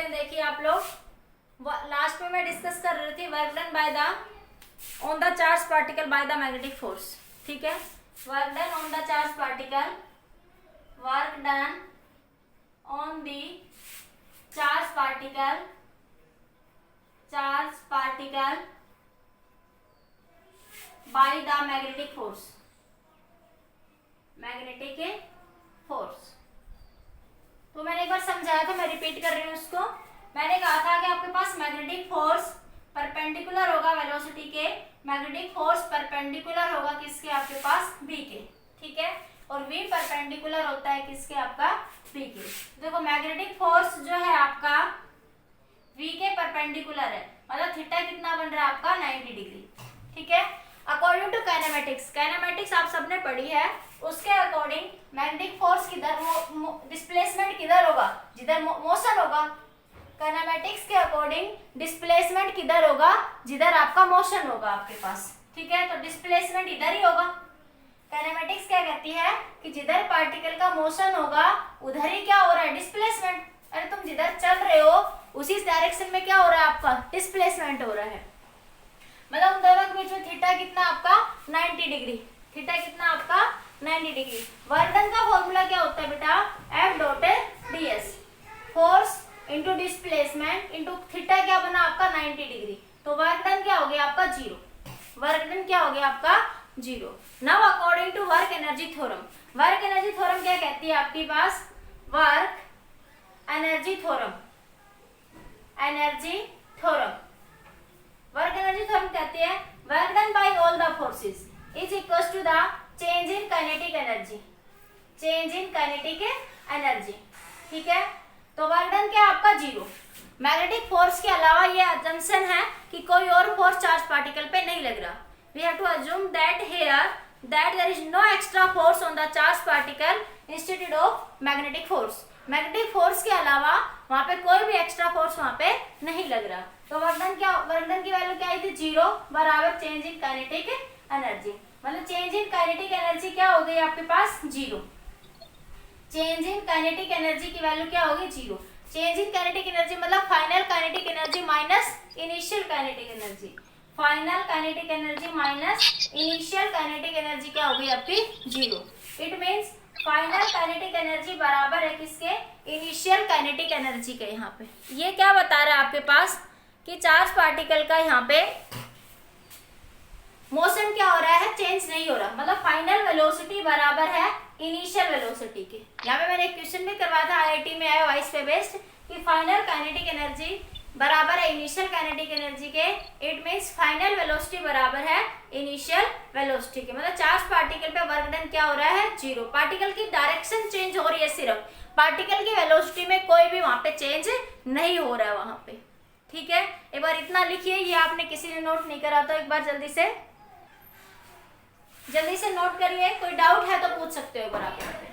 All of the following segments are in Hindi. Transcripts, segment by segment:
करते हैं। देखिए आप लोग लास्ट में मैं डिस्कस कर रही थी work done by the on the charge particle by the magnetic force. ठीक है, work done on the charge particle, work done on the charge particle, charge particle by the magnetic force, magnetic force. तो मैंने एक बार समझाया था, मैं रिपीट कर रही हूँ उसको। मैंने कहा था कि आपके पास मैग्नेटिक फोर्स परपेंडिकुलर होगा वेलोसिटी के, मैग्नेटिक फोर्स परपेंडिकुलर होगा किसके, आपके पास v के। ठीक है, और v परपेंडिकुलर होता है किसके, आपका v के। देखो मैग्नेटिक फोर्स जो है आपका v के परपेंडिकुलर है, मतलब थीटा कितना बन रहा है आपका 90 डिग्री। ठीक है, अकॉर्डिंग टू काइनेमेटिक्स, काइनेमेटिक्स आप सबने पढ़ी है, उसके अकॉर्डिंग मैग्नेटिक फोर्स किधर, डिस्प्लेसमेंट किधर होगा, जिधर मोशन होगा। काइनेमेटिक्स के अकॉर्डिंग डिस्प्लेसमेंट किधर होगा, जिधर आपका मोशन होगा आपके पास। ठीक है, तो डिस्प्लेसमेंट इधर ही होगा। काइनेमेटिक्स क्या कहती है कि जिधर पार्टिकल का मोशन होगा उधर ही क्या हो रहा है, डिस्प्लेसमेंट। अरे तुम जिधर चल रहे हो उसी डायरेक्शन में क्या हो रहा है, आपका डिस्प्लेसमेंट हो रहा है। मतलब उन दोनों के बीच में थीटा कितना आपका 90 डिग्री, थीटा कितना आपका 90 डिग्री। वर्क डन का फॉर्मूला क्या होता है बेटा, F dot ds, force into displacement into theta क्या बना आपका 90 डिग्री। तो वर्क डन क्या हो गया आपका 0, वर्क डन क्या हो गया आपका 0। Now according to work energy theorem, work energy theorem क्या कहती है आपके पास, work energy theorem, energy theorem, work energy theorem कहती है work done by all the forces is equals to the change in kinetic energy, change in kinetic energy. ठीक है, तो वर्क डन क्या आपका 0। मैग्नेटिक फोर्स के अलावा ये अजम्पशन है कि कोई और फोर्स चार्ज पार्टिकल पे नहीं लग रहा। We have to assume that here that there is no extra force on the charge particle instead of magnetic force. Magnetic force के अलावा वहां पे कोई भी एक्स्ट्रा फोर्स वहां पे नहीं लग रहा। तो वर्क डन क्या, वर्क डन की वैल्यू क्या आई थी 0 बराबर चेंज इन काइनेटिक एनर्जी। मतलब चेंज इन काइनेटिक एनर्जी क्या हो गई आपके पास 0, चेंज इन काइनेटिक एनर्जी की वैल्यू क्या होगी 0। चेंज इन काइनेटिक एनर्जी मतलब final kinetic energy minus initial kinetic energy, final kinetic energy minus initial kinetic energy क्या होगी आपकी 0। It means final kinetic energy बराबर है किसके, इनिशियल काइनेटिक एनर्जी के। यहाँ पे ये क्या बता रहा है आपके पास कि चार्ज पार्टिकल का यहाँ पे मोशन क्या हो रहा है, चेंज नहीं हो रहा। मतलब फाइनल वेलोसिटी बराबर है इनिशियल वेलोसिटी के। यहाँ पे मैंने एक क्वेश्चन भी करवाया था आईआईटी में आया वाइस पे बेस्ड कि फाइनल काइनेटिक एनर्जी बराबर है इनिशियल काइनेटिक एनर्जी के। इट मींस फाइनल वेलोसिटी बराबर है इनिशियल वेलोसिटी के। मतलब चार्ज पार्टिकल पे वर्क डन क्या हो रहा है 0। पार्टिकल की डायरेक्शन चेंज हो रही है, सिर्फ पार्टिकल की वेलोसिटी में कोई भी वहां पे चेंज नहीं हो रहा है वहां पे। ठीक है, एक बार इतना लिखिए, ये आपने किसी ने नोट नहीं करा तो एक बार जल्दी से नोट करिए। कोई डाउट है तो पूछ सकते हो एक बार आप यहाँ पे।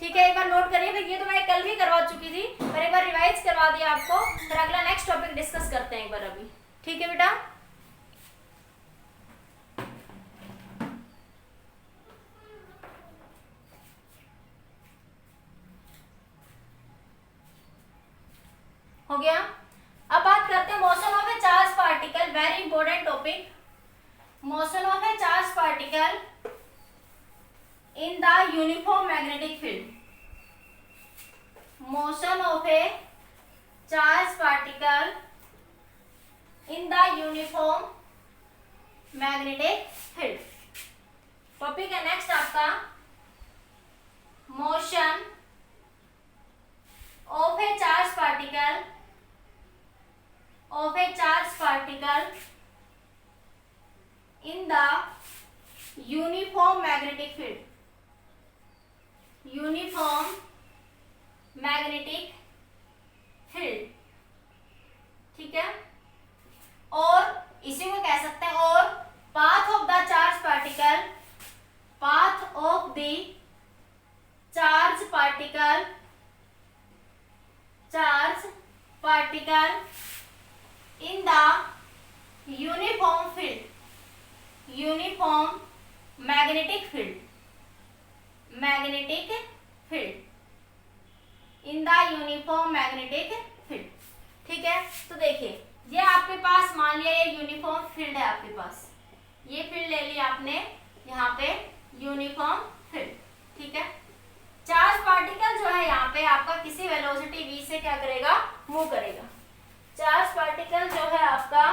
ठीक है, एक बार नोट करिए। फिर ये तो मैं कल भी करवा चुकी थी, पर एक बार रिवाइज करवा दिया आपको। फिर अगला नेक्स्ट टॉपिक डिस्कस करते हैं एक बार अभी। ठीक है बेटा, हो गया। अब बात करते हैं motion of A charge particle, very important topic. Motion of A charge particle in the uniform magnetic field, motion of a charged particle in the uniform magnetic field। Topic है नेक्स्ट आपका motion of A charge particle, of A charge particle in the uniform magnetic field, uniform magnetic field. ठीक है, और इसी को कह सकते हैं और path of the charge particle, path of the charge particle, charge particle in the uniform field, uniform magnetic field, magnetic field in the uniform magnetic field. ठीक है, तो देखिए ये आपके पास मान लिया ये यूनिफॉर्म फील्ड है आपके पास, ये फील्ड ले लिया आपने यहाँ पे यूनिफॉर्म फील्ड। ठीक है, चार्ज पार्टिकल जो है यहाँ पे आपका किसी वेलोसिटी v से क्या करेगा, मूव करेगा। चार्ज पार्टिकल जो है आपका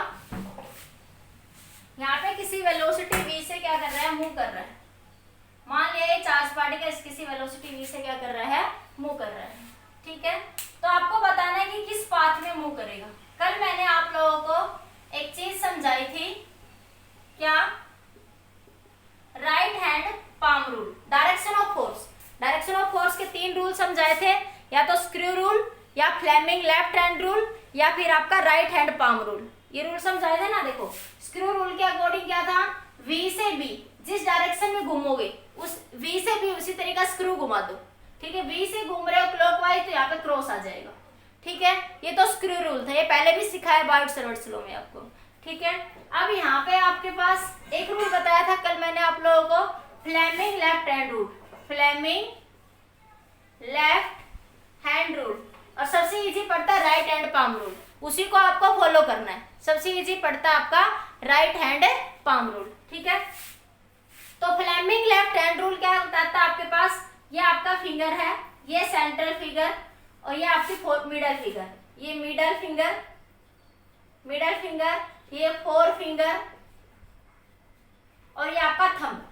यहाँ पे किसी वेलोसिटी v से क्या कर रहा है, मूव कर रहा है। मान लिया ये चार्ज पार्टिकल किसी वेलोसिटी v से क्या कर रहा है, मूव कर रहा है। ठीक है, तो आपको बताना है कि किस पाथ में मूव करेगा। कल मैंने आप लोगों को एक चीज समझाई थी, क्या, right hand palm rule, direction of force. Direction of force के 3 रूल समझाए थे, या तो स्क्रू रूल, या फ्लेमिंग लेफ्ट हैंड रूल, या फिर आपका राइट हैंड पाम रूल। ये रूल समझाए थे ना। देखो स्क्रू रूल के अकॉर्डिंग क्या था, V से B जिस डायरेक्शन में घूमोगे उस V से B उसी तरीका स्क्रू घुमा दो। ठीक है, V से घूम रहे हो क्लॉकवाइज तो यहाँ पे क्रॉस आ जाएगा। ठीक है, ये तो स्क्रू रूल था, ये पहले भी सिखाया बायोट-सैवर्ट लॉ में आपको। ठीक है, अब यहाँ पे आपके पास एक रूल बताया था कल मैंने आप लोगों को, Fleming left hand rule. Fleming left hand rule, और सबसे इजी पड़ता है राइट हैंड पाम रूल, उसी को आपको फॉलो करना है। सबसे इजी पड़ता है आपका राइट हैंड पाम रूल। ठीक है, तो फ्लेमिंग लेफ्ट हैंड रूल क्या बताता है आपके पास, ये आपका फिंगर है, ये सेंट्रल फिंगर, और ये आपकी मिडल फिंगर, ये मिडल फिंगर, मिडल फिंगर, ये 4 फिंगर, और ये आपका थंब।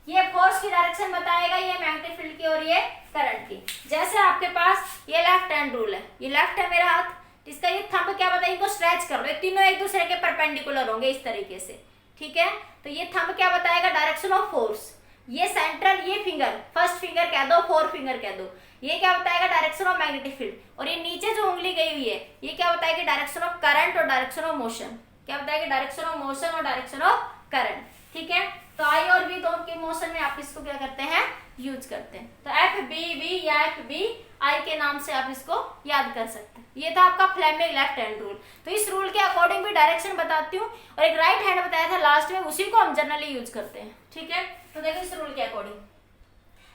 ये फोर्स की डायरेक्शन बताएगा, ये मैग्नेटिक फील्ड की और ये करंट की। जैसे आपके पास ये लेफ्ट हैंड रूल है, ये लेफ्ट है मेरा हाथ, इसका ये थंब क्या बताएगा, इनको स्ट्रेच कर लो, तीनों एक दूसरे के परपेंडिकुलर होंगे इस तरीके से। ठीक है, तो ये थंब क्या बताएगा, डायरेक्शन ऑफ फोर्स। ये सेंट्रल, ये फिंगर, फर्स्ट फिंगर कह दो, 4 फिंगर कह दो, ये क्या बताएगा, डायरेक्शन ऑफ मैग्नेटिक फील्ड। और ये नीचे जो उंगली गई हुई है ये क्या बताएगी, डायरेक्शन ऑफ करंट और डायरेक्शन ऑफ मोशन। क्या बताएगी, डायरेक्शन ऑफ मोशन और डायरेक्शन ऑफ करंट। ठीक है, तो आई और वी दोनों के मोशन में आप इसको क्या करते हैं, यूज करते हैं। तो एफ बी वी या एफ बी आई के नाम से आप इसको याद कर सकते हैं। ये था आपका फ्लेमिंग लेफ्ट हैंड रूल। तो इस रूल के अकॉर्डिंग भी डायरेक्शन बताती हूँ, और एक राइट हैंड बताया था लास्ट में, उसी को हम जनरली यूज करते हैं। ठीक है, तो देखो इस रूल के अकॉर्डिंग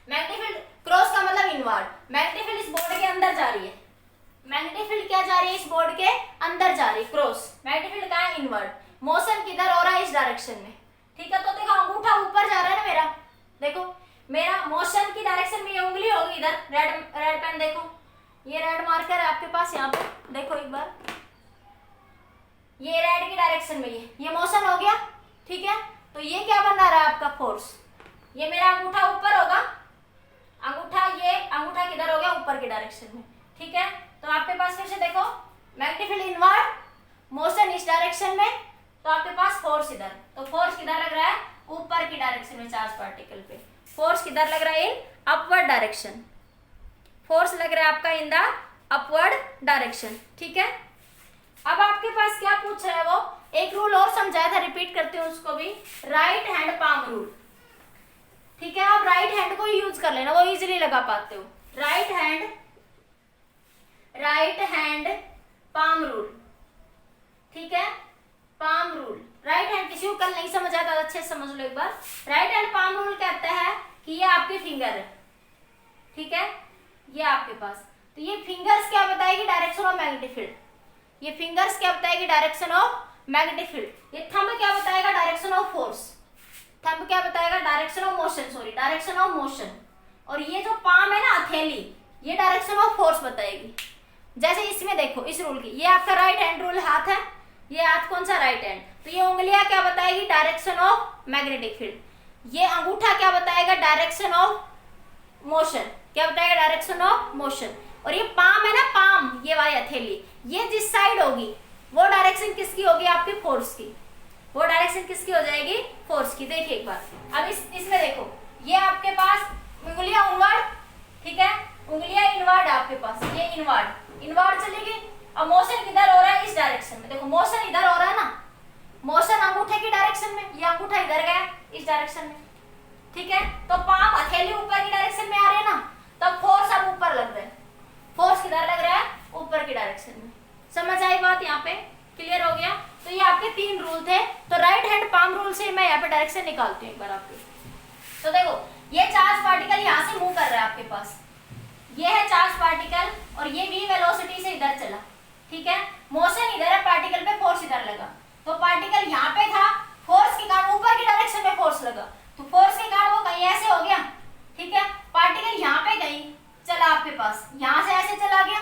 मैग्नेटिक फील्ड क्रॉस का मतलब इनवर्ड, मैग्नेटिक फील्ड इस बोर्ड के अंदर जा रही है, मैग्नेटिक फील्ड क्या जा रही है, इस बोर्ड के अंदर जा रही है, क्रॉस। मैग्नेटिक फील्ड का है इनवर्ड, मोशन किधर हो रहा है, इस डायरेक्शन में। ठीक है, तो देखो अंगूठा ऊपर जा रहा है ना मेरा, देखो मेरा मोशन की डायरेक्शन में ये उंगली होगी इधर, रेड पेन देखो, ये रेड मार्कर है आपके पास यहाँ पे, देखो एक बार, ये रेड की डायरेक्शन में ये मोशन हो गया। ठीक है, तो ये क्या बना रहा है आपका फोर्स, ये मेरा अंगूठा ऊपर होगा, अंगूठा, ये अंगूठा किधर हो गया, ऊपर की डायरेक्शन में। ठीक है, तो आपके पास फिर से देखो मैग्नेटिक फील्ड इनवर्ड, मोशन इस डायरेक्शन में, तो आपके पास फोर्स इधर, तो फोर्स किधर लग रहा है, ऊपर की डायरेक्शन में चार्ज पार्टिकल पे। फोर्स किधर लग रहा है, इन अपवर्ड डायरेक्शन, फोर्स लग रहा है आपका इन द अपवर्ड डायरेक्शन। ठीक है, अब आपके पास क्या पूछ रहा है, वो एक रूल और समझाया था, रिपीट करते हैं उसको भी, राइट हैंड पाम रूल। ठीक है, आप राइट हैंड को ही यूज कर लेना, वो इजीली लगा पाते हो। Right hand palm rule. ठीक है, पाम रूल, राइट हैंड, किसी को कल नहीं समझ आता अच्छे से समझ लो एक बार। राइट हैंड पाम रूल कहता है कि ये आपके फिंगर है। ठीक है, ये आपके पास, तो ये फिंगर्स क्या बताएगी, डायरेक्शन ऑफ मैग्नेटिक फील्ड। ये फिंगर्स क्या बताएगी, डायरेक्शन ऑफ मैग्नेटिक फील्ड। ये थंब क्या बताएगा, डायरेक्शन ऑफ फोर्स। थंब क्या बताएगा, direction of motion, sorry direction of motion. और ये जो पाम है ना, हथेली, ये डायरेक्शन ऑफ फोर्स बताएगी। जैसे इसमें देखो इस रूल की, ये आपका राइट हैंड रूल हाथ है, ये हाथ कौन सा, राइट हैंड, तो ये उंगलियां क्या बताएगी, डायरेक्शन ऑफ मैग्नेटिक फील्ड। ये अंगूठा क्या बताएगा, डायरेक्शन ऑफ मोशन। क्या बताएगा, डायरेक्शन ऑफ मोशन। और ये पाम है ना, पाम, ये वाली हथेली, ये जिस साइड होगी वो डायरेक्शन किसकी होगी, आपकी फोर्स की। वो डायरेक्शन किसकी हो जाएगी, फोर्स की। देखिए एक बार, अब इसमें देखो, ये आपके पास उंगलियां इनवर्ड, ठीक है, उंगलियां इनवर्ड आपके पास, ये इनवर्ड चलेगी। अब मोशन किधर हो रहा है, इस डायरेक्शन में। देखो मोशन इधर हो रहा है ना, मोशन अंगूठे की डायरेक्शन में, ये अंगूठा इधर गया इस डायरेक्शन में। ठीक है, तो पाम हथेली ऊपर की डायरेक्शन में आ रही है ना, तब फोर्स अब ऊपर लग रहा है, फोर्स किधर लग रहा है, ऊपर की डायरेक्शन में। समझ आई बात, यहाँ पे क्लियर हो गया। तो ये आपके 3 रूल थे। तो राइट हैंड पाम रूल से मैं यहाँ पे डायरेक्शन निकालती हूँ एक बार आपकी। तो देखो ये चार्ज पार्टिकल यहाँ से मूव कर रहा है आपके पास, ये है चार्ज पार्टिकल और ये v वेलोसिटी से इधर चला, ठीक है, मोशन इधर है, पार्टिकल पे फोर्स इधर लगा, तो पार्टिकल यहाँ पे था, फोर्स के कारण ऊपर की डायरेक्शन में फोर्स लगा, तो फोर्स के कारण वो कहीं ऐसे हो गया, ठीक है, पार्टिकल यहाँ पे कहीं चला आपके पास, यहाँ से ऐसे चला गया,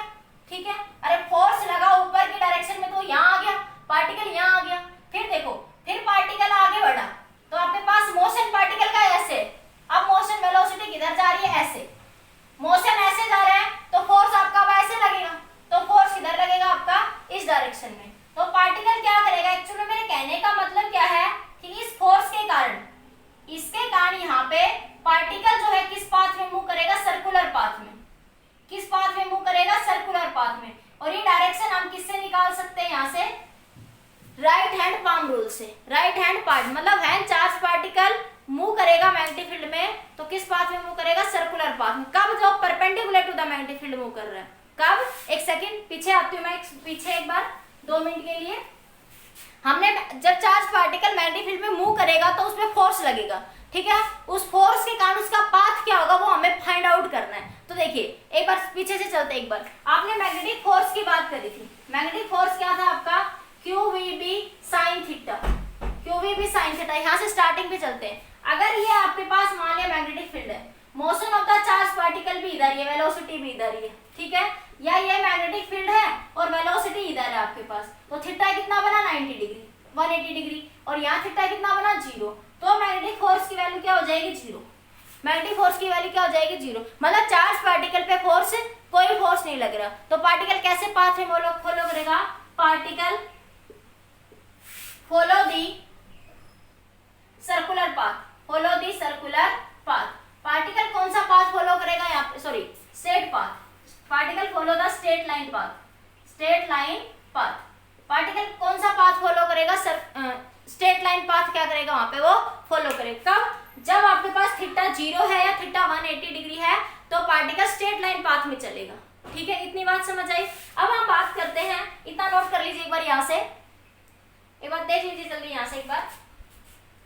ठीक है, अरे फोर्स लगा ऊपर की डायरेक्शन में तो यहाँ आ गया, पार्टिकल यहाँ आ गया, फिर देखो, फिर पार्टिकल आगे बढ़ा, तो आपके पास मोशन पार्टिकल का ऐसे, अब मोशन वेलोसिटी किधर जा रही है, ऐसे, मोशन ऐसे जा रहा है, तो फोर्स आपका अब ऐसे लगेगा, तो फोर्स किधर लगेगा आपका, इस डायरेक्शन में, तो पार्टिकल क्या करेगा, एक्चुअली मेरे कहने का मतलब क्या है कि इस फोर्स के कारण, इसके कारण यहाँ पे पार्टिकल जो है किस पाथ में मूव करेगा, सर्कुलर पाथ में, किस पाथ में मूव करेगा, सर्कुलर पाथ में, और ये डायरेक्शन हम किससे निकाल सकते हैं, यहाँ से राइट हैंड पाम रूल से, राइट हैंड पार्ट मतलब हैंड चार्ज पार्टिकल मूव करेगा मैग्नेटिक फील्ड में, तो किस पाथ में मूव करेगा, सर्कुलर पाथ में, कब, जो perpendicular to the magnetic field move कर रहा है, कब, एक सेकंड पीछे आती हूँ मैं, पीछे एक बार 2 मिनट के लिए, हमने जब चार्ज पार्टिकल मैग्नेटिक फील्ड में मूव करेगा तो उसमें फोर्स लगेगा, ठीक है, उस फोर्स के कारण उसका पाथ क्या होगा वो हमें फाइंड आउट करना है, तो देखिए एक बार पीछे से चलते, एक बार आपने मैग्नेटिक फोर्स की बात करी थी, मैग्नेटिक फोर्स क्या था आपका, QVB sin theta, QVB sin theta, यहाँ से स्टार्टिंग पे चलते हैं, अगर ये आपके पास मान लिया मैग्नेटिक फील्ड है, motion of the charge particle भी इधर ही है, वेलोसिटी भी इधर ही है, ठीक है, या ये मैग्नेटिक फील्ड है और वेलोसिटी इधर है आपके पास, तो थीटा कितना बना 90 डिग्री, 180 डिग्री, और यहाँ थीटा कितना बना 0, तो मैग्नेटिक फोर्स की वैल्यू क्या हो जाएगी 0, मैग्नेटिक फोर्स की वैल्यू क्या हो जाएगी 0, मतलब चार्ज पार्टिकल पे फोर्स, कोई फोर्स नहीं लग रहा, तो पार्टिकल कैसे पाथ में फॉलो करेगा, particle follow the circular path, follow the circular path, particle कौन सा पाथ फॉलो करेगा, यहाँ पे sorry straight path, particle follow the straight line path, straight line path, particle कौन सा पाथ फॉलो करेगा, स्ट्रेट लाइन पाथ क्या करेगा वहां पे वो फॉलो करेगा, कब, जब आपके पास थीटा 0 है या थीटा 180 डिग्री है, तो पार्टिकल स्ट्रेट लाइन पाथ में चलेगा, ठीक है, इतनी बात समझ आई। अब हम बात करते हैं, इतना नोट कर लीजिए एक बार, यहाँ से एक बार देख लीजिए जल्दी, यहाँ से एक बार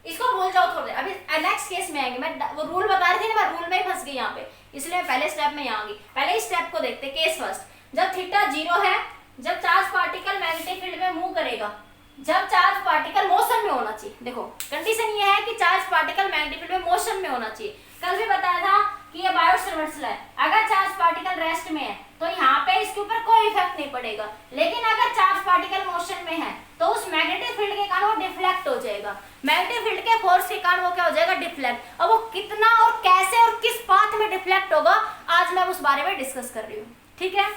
इसको भूल जाओ थोड़े, अभी नेक्स्ट केस में आएंगे, मैं वो रूल बता रही थी ना, मैं रूल में ही फंस गई यहाँ पे, इसलिए मैं पहले स्टेप में यहाँ आ गई, पहले इस स्टेप को देखते, केस फर्स्ट, जब थीटा 0 है, जब चार्ज पार्टिकल मैग्नेटिक फील्ड में मूव करेगा, जब चार्ज पार्टिकल मोशन में होना चाहिए, देखो कंडीशन ये है कि चार्ज पार्टिकल मैग्नेटिक फील्ड में मोशन में होना चाहिए, कल भी बताया था कि ये बायोट-सावर्ट्स लॉ है, अगर चार्ज पार्टिकल रेस्ट में है तो यहाँ पे इसके ऊपर कोई इफेक्ट नहीं पड़ेगा, लेकिन अगर चार्ज पार्टिकल मोशन में है तो उस मैग्नेटिक फील्ड के कारण वो डिफ्लेक्ट हो जाएगा, मैग्नेटिक फील्ड के फोर्स के कारण वो क्या हो जाएगा, डिफ्लेक्ट, अब वो कितना और कैसे और किस पाथ में डिफ्लेक्ट होगा आज मैं उस बारे में डिस्कस कर रही हूँ, ठीक है,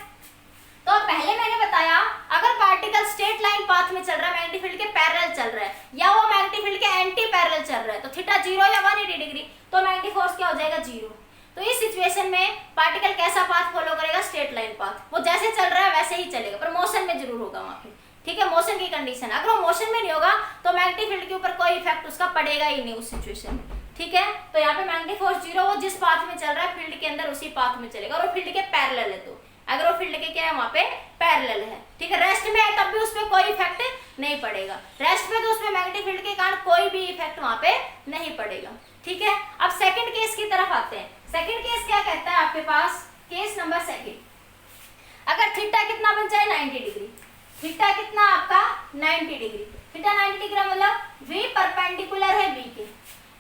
तो पहले मैंने बताया अगर पार्टिकल स्ट्रेट लाइन पाथ में चल रहा है, मैग्नेटिक फील्ड के पैरेलल चल रहा है, या वो मैग्नेटिक फील्ड के एंटी पैरेलल चल रहा है, तो थीटा 0 या 180 डिग्री, तो मैग्नेटिक फोर्स क्या हो जाएगा 0, तो इस सिचुएशन में पार्टिकल कैसा पाथ फॉलो करेगा, स्ट्रेट लाइन पाथ, वो जैसे चल रहा है वैसे ही चलेगा, पर मोशन में जरूर होगा वहां पे, ठीक है, मोशन की कंडीशन, अगर वो मोशन में नहीं होगा तो मैग्नेटिक फील्ड के ऊपर कोई इफेक्ट उसका पड़ेगा ही नहीं उस सिचुएशन में, ठीक है, तो यहाँ पे मैग्नेटिक फोर्स 0, वो जिस पाथ में चल रहा है फील्ड के अंदर उसी पाथ में चलेगा, और वो फील्ड के पैरेलल है, तो अगर वो फील्ड के क्या है वहां पे पैरेलल है, ठीक है, रेस्ट में है तब भी उसपे कोई इफेक्ट नहीं पड़ेगा, रेस्ट में तो उसमें मैग्नेटिक फील्ड के कारण कोई भी इफेक्ट वहां पे नहीं पड़ेगा, ठीक है। अब सेकंड केस की तरफ आते हैं, सेकंड केस क्या कहता है आपके पास, केस नंबर सेकंड, अगर थीटा कितना बन जाए 90 डिग्री, थीटा कितना आपका 90 डिग्री, थीटा 90 डिग्री मतलब v परपेंडिकुलर है v के,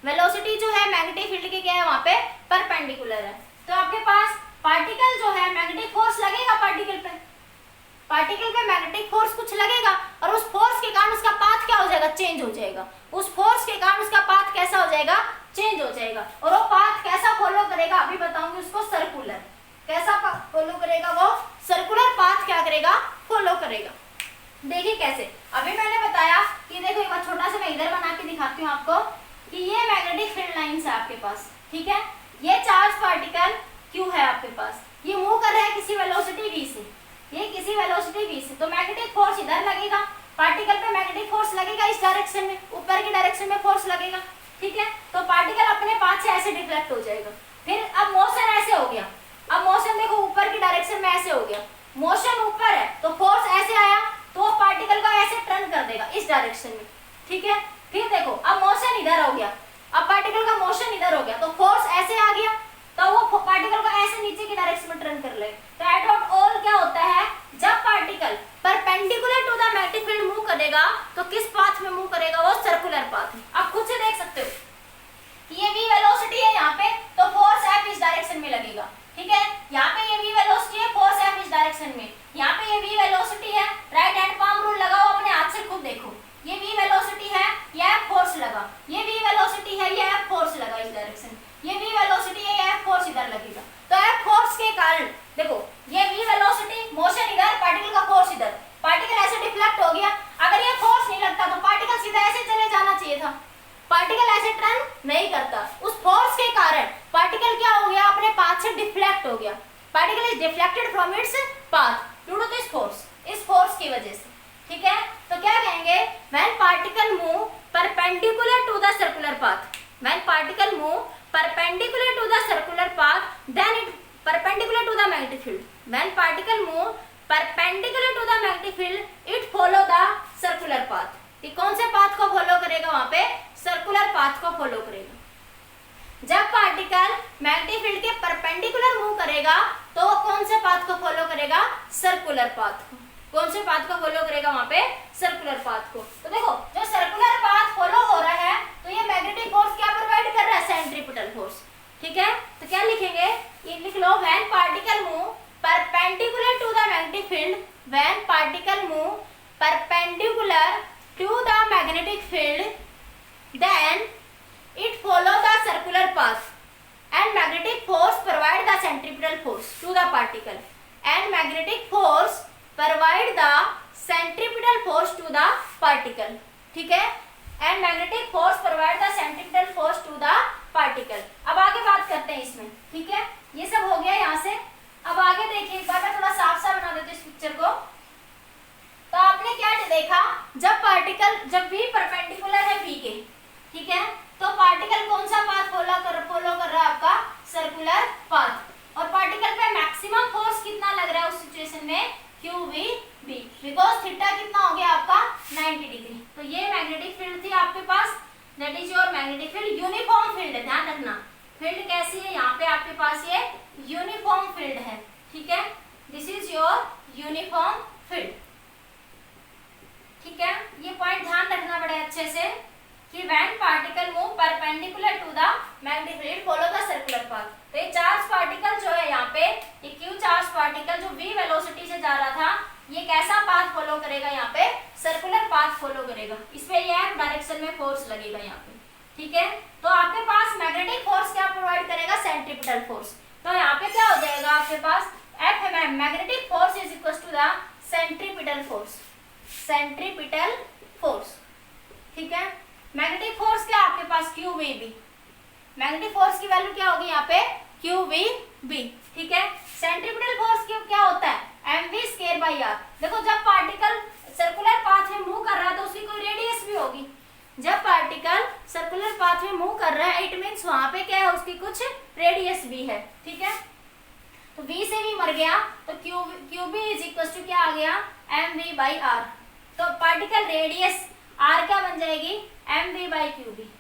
वेलोसिटी जो है मैग्नेटिक फील्ड के क्या है वहां पे परपेंडिकुलर है, तो आपके पास पार्टिकल जो है मैग्नेटिक फोर्स लगेगा, पार्टिकल पे मैग्नेटिक फोर्स कुछ लगेगा, और उस फोर्स के कारण उसका पाथ क्या हो जाएगा, चेंज हो जाएगा, उस फोर्स के कारण उसका पाथ कैसा हो जाएगा, चेंज हो जाएगा, और वो पाथ कैसा फॉलो करेगा अभी बताऊंगी उसको, सर्कुलर, कैसा फॉलो करेगा, वो सर्कुलर पाथ क्या करेगा, फॉलो करेगा, देखिए कैसे, अभी मैंने बताया कि देखो एक बार छोटा सा मैं इधर बना के दिखाती हूँ आपको, कि ये मैग्नेटिक फील्ड लाइंस है आपके पास, ठीक है, ये चार्ज पार्टिकल Q है आपके पास, ये मूव कर रहा है किसी वेलोसिटी v से, ये किसी वेलोसिटी v से, तो मैग्नेटिक फोर्स इधर लगेगा, पार्टिकल पे मैग्नेटिक फोर्स लगेगा इस डायरेक्शन में, ऊपर की डायरेक्शन में फोर्स लगेगा, ठीक है, तो पार्टिकल अपने पाथ से ऐसे डिफ्लेक्ट हो जाएगा, फिर अब मोशन ऐसे हो गया, अब मोशन देखो ऊपर की डायरेक्शन में ऐसे हो गया, मोशन ऊपर है तो फोर्स ऐसे आया, तो पार्टिकल को ऐसे टर्न कर देगा इस डायरेक्शन में, ठीक है, फिर देखो अब मोशन इधर हो गया, अब पार्टिकल का मोशन इधर हो गया, तो फोर्स ऐसे आ गया, तो वो पार्टिकल को ऐसे नीचे की डायरेक्शन में टर्न कर लेगा, वेलोसिटी का। तो F फोर्स के कारण देखो ये v वेलोसिटी, मोशन इधर, पार्टिकल का फोर्स इधर, पार्टिकल ऐसे डिफ्लेक्ट हो गया। अगर ये फोर्स नहीं लगता तो पार्टिकल सीधा ऐसे चले जाना चाहिए था, पार्टिकल ऐसे टर्न नहीं करता। उस फोर्स के कारण पार्टिकल क्या हो गया, अपने पाथ से डिफ्लेक्ट हो गया। Particle is deflected from its path due to this force, इस फोर्स की वजह से। ठीक है, तो क्या कहेंगे, when particle move perpendicular to the circular path, when particle move perpendicular to the circular path then it perpendicular to the magnetic field, when particle move perpendicular to the magnetic field it follow the circular path. ये कौन से पाथ को फॉलो करेगा, वहां पे सर्कुलर पाथ को फॉलो करेगा। जब पार्टिकल मैग्नेटिक फील्ड के परपेंडिकुलर मूव करेगा तो वो कौन से पाथ को फॉलो करेगा, सर्कुलर पाथ को। कौन से पाथ को फॉलो करेगा, वहां पे सर्कुलर पाथ को। तो देखो जो सर्कुलर पाथ फॉलो हो रहा है तो ये मैग्नेटिक फोर्स क्या प्रोवाइड कर रहा है, सेंट्रीपिटल फोर्स। ठीक है, तो क्या लिखेंगे, ये लिख लो, when particle move perpendicular to the magnetic field, when particle move perpendicular to the magnetic field then it follow the circular path and magnetic force provide the centripetal force to the particle and magnetic force provide the centripetal force to the particle। ठीक है, and magnetic force provide the centripetal force to the particle। अब आगे बात करते हैं इसमें। ठीक है, ये सब हो गया यहाँ से। अब आगे देखिए, एक बार मैं थोड़ा साफ साफ बना देती हूँ इस पिक्चर को। तो आपने क्या देखा, जब पार्टिकल, जब v परपेंडिकुलर है v के, ठीक है, तो पार्टिकल कौन सा पाथ फॉलो कर रहा है, आपका सर्कुलर पाथ। और पार्टिकल पे मैक्सिमम फोर्स कितना लग रहा है उस सिचुएशन में, QVB, बिकॉज थीटा कितना हो गया आपका 90 डिग्री। तो ये मैग्नेटिक फील्ड थी आपके पास, that is your magnetic field. Uniform field है, ध्यान रखना, फील्ड कैसी है, यहाँ पे आपके पास ये यूनिफॉर्म फील्ड है। ठीक है, this is your uniform field. ठीक है, ये पॉइंट ध्यान रखना बड़े अच्छे से कि when particle move perpendicular to the magnetic field follow the circular path. तो ये चार्ज पार्टिकल जो है यहाँ पे, ये क्यू चार्ज पार्टिकल जो v वेलोसिटी से जा रहा था, ये कैसा पाथ फॉलो करेगा, यहाँ पे सर्कुलर पाथ फॉलो करेगा। इस पे ये डायरेक्शन में फोर्स लगेगा यहाँ पे। ठीक है, तो आपके पास मैग्नेटिक फोर्स क्या प्रोवाइड करेगा, सेंट्रीपिटल फोर्स। तो यहाँ पे क्या हो जाएगा आपके पास, F magnetic force is equal to the centripetal force, centripetal force. ठीक है, मैग्नेटिक फोर्स क्या आपके पास, QVB। मैग्नेटिक फोर्स की वैल्यू क्या होगी यहाँ पे, QVB। ठीक है, सेंट्रीपिटल फोर्स क्या होता है, mv²/r। देखो जब पार्टिकल सर्कुलर पाथ में मूव कर रहा है तो उसकी कोई रेडियस भी होगी। जब पार्टिकल सर्कुलर पाथ में मूव कर रहा है, इट मीन्स वहां पे क्या है, उसकी कुछ रेडियस भी है। ठीक है, तो v से v मर गया तो QB इज इक्वल टू क्या आ गया, mv/r। तो पार्टिकल रेडियस r क्या बन जाएगी, mv/qb।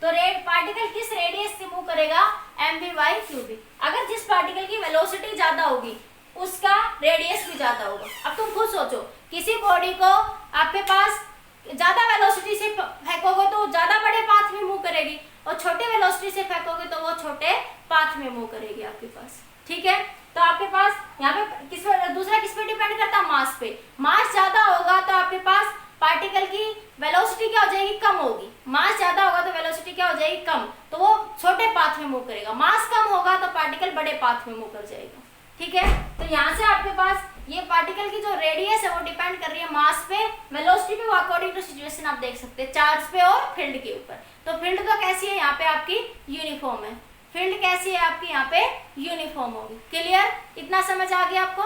तो पार्टिकल किस रेडियस से मूव करेगा, mv/qb। अगर जिस पार्टिकल की वेलोसिटी ज्यादा होगी उसका रेडियस भी ज्यादा होगा। अब तुम खुद सोचो, किसी बॉडी को आपके पास ज्यादा वेलोसिटी से फेंकोगे तो ज्यादा बड़े पाथ में मूव करेगी, और छोटे वेलोसिटी से फेंकोगे तो वो छोटे पाथ में मूव करेगी आपके पास। ठीक है, तो आपके पास यहाँ पे दूसरा किस पे डिपेंड करता है, मास पे। मास ज्यादा होगा तो आपके पास पार्टिकल की वेलोसिटी क्या हो जाएगी, कम होगी। मास ज्यादा होगा तो वेलोसिटी क्या हो जाएगी, कम, तो वो छोटे पाथ में मूव करेगा। मास कम होगा तो पार्टिकल बड़े पाथ में मूव कर जाएगा। ठीक है, तो यहाँ से आपके पास ये पार्टिकल की जो रेडियस है वो डिपेंड कर रही है मास पे, वेलोसिटी पे, अकॉर्डिंग टू सिचुएशन आप देख सकते हैं, चार्ज पे और फील्ड के ऊपर। तो फील्ड तो कैसी है यहाँ पे आपकी, यूनिफॉर्म है। फील्ड कैसी है आपकी यहाँ पे, यूनिफॉर्म होगी। क्लियर, इतना समझ आ गया आपको,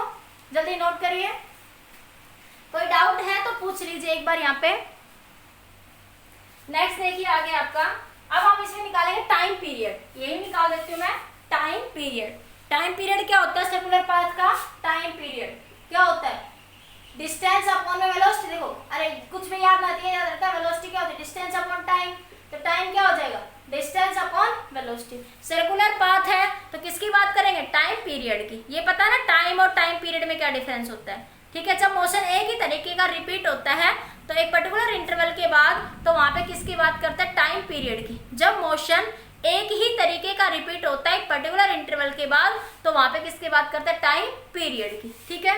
जल्दी नोट करिए। कोई डाउट है तो पूछ लीजिए एक बार यहाँ पे। नेक्स्ट देखिए आगे आपका, अब हम इसमें निकालेंगे टाइम पीरियड। यही निकाल देती हूँ मैं, टाइम पीरियड। टाइम पीरियड क्या होता है सर्कुलर पाथ का, टाइम पीरियड क्या होता है, डिस्टेंस अपॉन में वेलोसिटी। देखो अरे कुछ में याद नहीं है, याद रखता है वेलोसिटी क्या होती है, डिस्टेंस अपॉन टाइम। तो टाइम क्या हो जाएगा, distance upon velocity. Circular path है तो किसकी बात करेंगे, टाइम पीरियड की। ये पता है ना टाइम और टाइम पीरियड में क्या डिफरेंस होता है। ठीक है, जब मोशन एक ही तरीके का रिपीट होता है तो एक पर्टिकुलर इंटरवल के बाद तो वहां पे किसकी बात करता है, टाइम पीरियड की। जब मोशन एक ही तरीके का रिपीट होता है एक पर्टिकुलर इंटरवल के बाद तो वहां पे किसकी बात करता है, टाइम पीरियड की। ठीक है,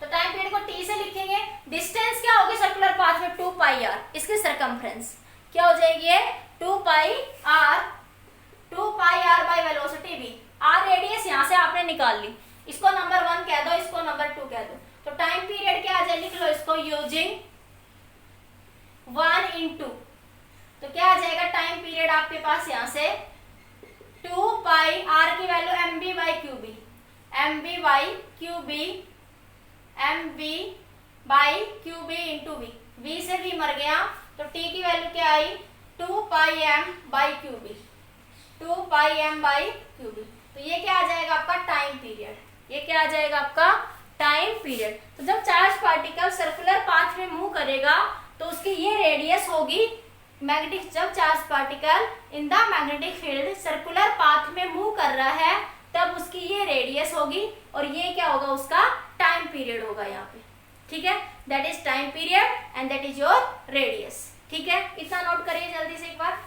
तो टाइम पीरियड को टी से लिखेंगे। डिस्टेंस क्या होगी सर्कुलर पाथ में, 2πr। इसकी सरकमफ्रेंस क्या हो जाएगी, 2πr। 2 pi R by velocity v। R radius यहाँ से आपने निकाल ली, इसको नंबर 1 कह दो, इसको नंबर 2 कह दो। तो टाइम पीरियड क्या आ जाए, लिख लो इसको यूजिंग 1 into, तो क्या आ जाएगा टाइम पीरियड आपके पास यहाँ से 2 पाई आर की value m B by Q B, m B by Q B, m B by Q B into v, v से वी मर गया तो टी की वैल्यू क्या आई 2 pi m by Q B, 2 pi m by Q B. तो ये क्या आ जाएगा आपका टाइम पीरियड, ये क्या आ जाएगा आपका टाइम पीरियड। तो जब चार्ज पार्टिकल सर्कुलर पाथ में मूव करेगा तो उसकी ये रेडियस होगी मैग्नेटिक, जब charge particle in the magnetic field circular path में मूव कर रहा है तब उसकी ये रेडियस होगी और ये क्या होगा उसका टाइम पीरियड होगा यहाँ पे, ठीक है। That is time period and that is your radius, ठीक है। इतना नोट करिए जल्दी से, एक बार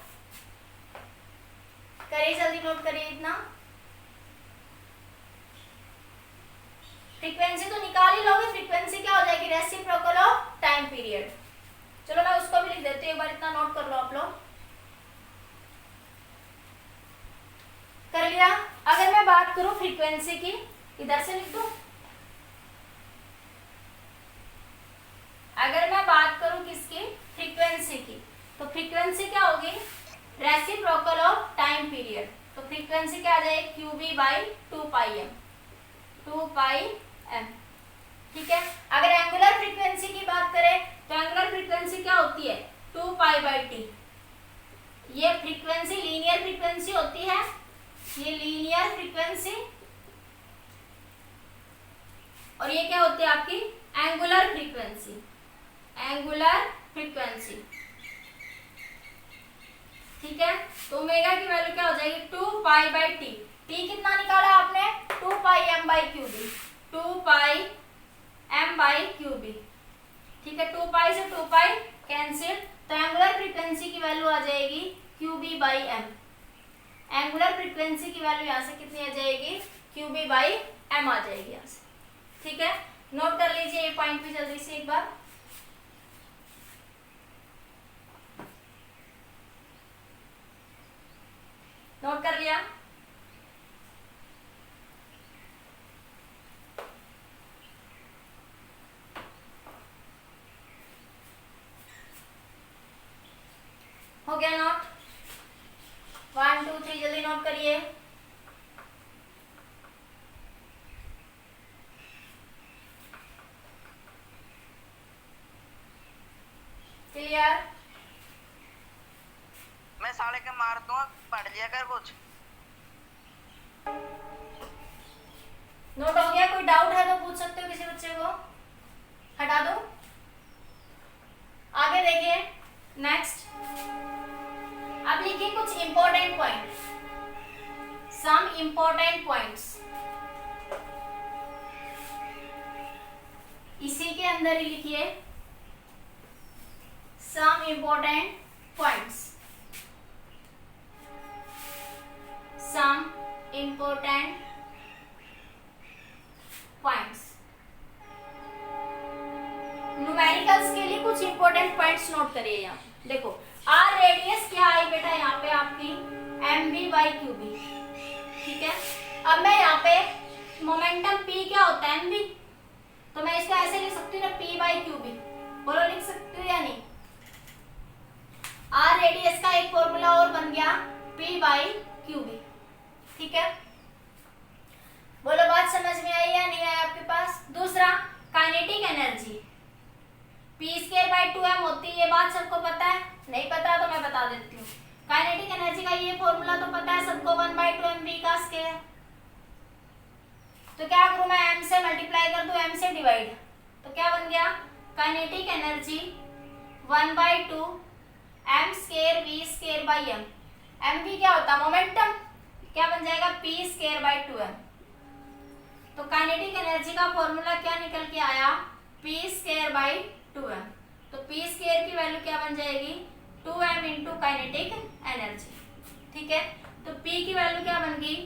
करिए, जल्दी नोट करिए इतना। फ्रीक्वेंसी तो निकाल ही लोगे, फ्रीक्वेंसी क्या हो जाएगी रेसिप्रोकल ऑफ टाइम पीरियड। चलो मैं उसको भी लिख देती हूँ, एक बार इतना नोट कर लो आप लोग। कर लिया। अगर मैं बात करूं फ्रीक्वेंसी की, इधर से लिख दूं, अगर मैं बात करूं किसकी, फ्रीक्वेंसी की, तो फ्रीक्वेंसी क्या होगी रेसिप्रोकल ऑफ टाइम पीरियड। तो फ्रीक्वेंसी क्या आ जाएगी Q B by 2 pi M, 2 pi M, ठीक है। अगर एंगुलर फ्रीक्वेंसी की बात करें तो एंगुलर फ्रीक्वेंसी क्या होती है 2 पाई बाई टी। ये फ्रीक्वेंसी लीनियर फ्रीक्वेंसी होती है, ये लीनियर फ्रीक्वेंसी, और ये क्या होती है आपकी एंगुलर फ्रीक्वेंसी, एंगुलर फ्रीक्वेंसी, ठीक है। तो ओमेगा की वैल्यू क्या हो जाएगी 2 पाई बाई टी। टी कितना निकाला आपने 2 pi m by Q B, 2 pi m by Q B, ठीक है। 2 पाई से 2 पाई कैंसिल, तो एंगुलर फ्रीक्वेंसी की वैल्यू आ जाएगी Q B by m. Angular frequency की वैल्यू यहाँ से कितनी आ जाएगी क्यू बी बाई एम आ जाएगी यहाँ से, ठीक है। नोट कर लीजिए ये पॉइंट भी जल्दी से एक बार। नोट कर लिया। हो गया नोट, 1 2 3 जल्दी नोट करिए। क्लियर। मैं साले के मार दूंगा, पढ़ लिया कर कुछ। नोट हो गया, कोई डाउट है तो पूछ सकते हो किसी बच्चे को, हटा दो। आगे देखिए नेक्स्ट, अब लिखिए कुछ important point, some important points, इसी के अंदर ही लिखिए some important points, some important points. Numericals के लिए कुछ इंपॉर्टेंट पॉइंट्स नोट करिए। यहाँ देखो आर रेडियस क्या आई बेटा यहाँ पे आपकी M B by Q B, ठीक है। अब मैं यहाँ पे मोमेंटम पी क्या होता है एम बी, तो मैं इसको ऐसे लिख सकती हूँ ना पी बाई क्यू बी, बोलो लिख सकती हूँ या नहीं। आर रेडियस का एक फॉर्मूला और बन गया पी बाई क्यू बी, ठीक है। बोलो बात समझ में आई या नहीं आई आपके पास। दूसरा kinetic energy P square by 2m होती है, ये बात सबको पता है, नहीं पता तो मैं बता देती हूँ। काइनेटिक एनर्जी का ये फॉर्मूला तो पता है सबको 1/2mv का स्क्वायर। तो क्या करूँ मैं m से मल्टीप्लाई कर दूं, m से डिवाइड, तो क्या बन गया kinetic energy 1/2 m square v square by m। mv क्या होता है मोमेंटम, क्या बन जाएगा p स्क्वायर बाई 2m। तो काइनेटिक एनर्जी का फॉर्मूला क्या निकल के आया p स्क्वायर बाई 2m। तो p स्क्वायर की वैल्यू क्या बन जाएगी 2m इंटू काइनेटिक एनर्जी, ठीक है। तो p की वैल्यू क्या बन गई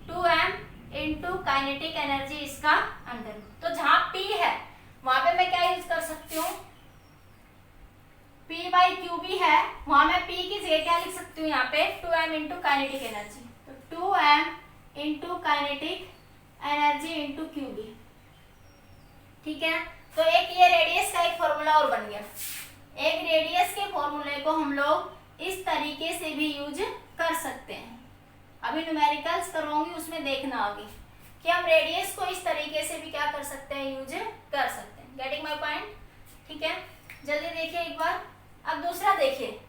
2m इंटू काइनेटिक एनर्जी इसका अंडर। तो जहां p है वहां पे मैं क्या यूज कर सकती हूँ p बाई क्यू बी है, वहां मैं p की जगह क्या लिख सकती हूँ यहाँ पे 2m into kinetic energy. 2m into kinetic energy into Q B. ठीक है, तो एक ये रेडियस का एक फॉर्मूला और बन गया। एक रेडियस के फॉर्मूले को हम लोग इस तरीके से भी यूज कर सकते हैं। अभी न्यूमेरिकल्स करवाऊंगी, उसमें देखना आगे कि हम रेडियस को इस तरीके से भी क्या कर सकते हैं, यूज कर सकते हैं। Getting my point? ठीक है, जल्दी देखिए एक बार। अब दूसरा देखिए,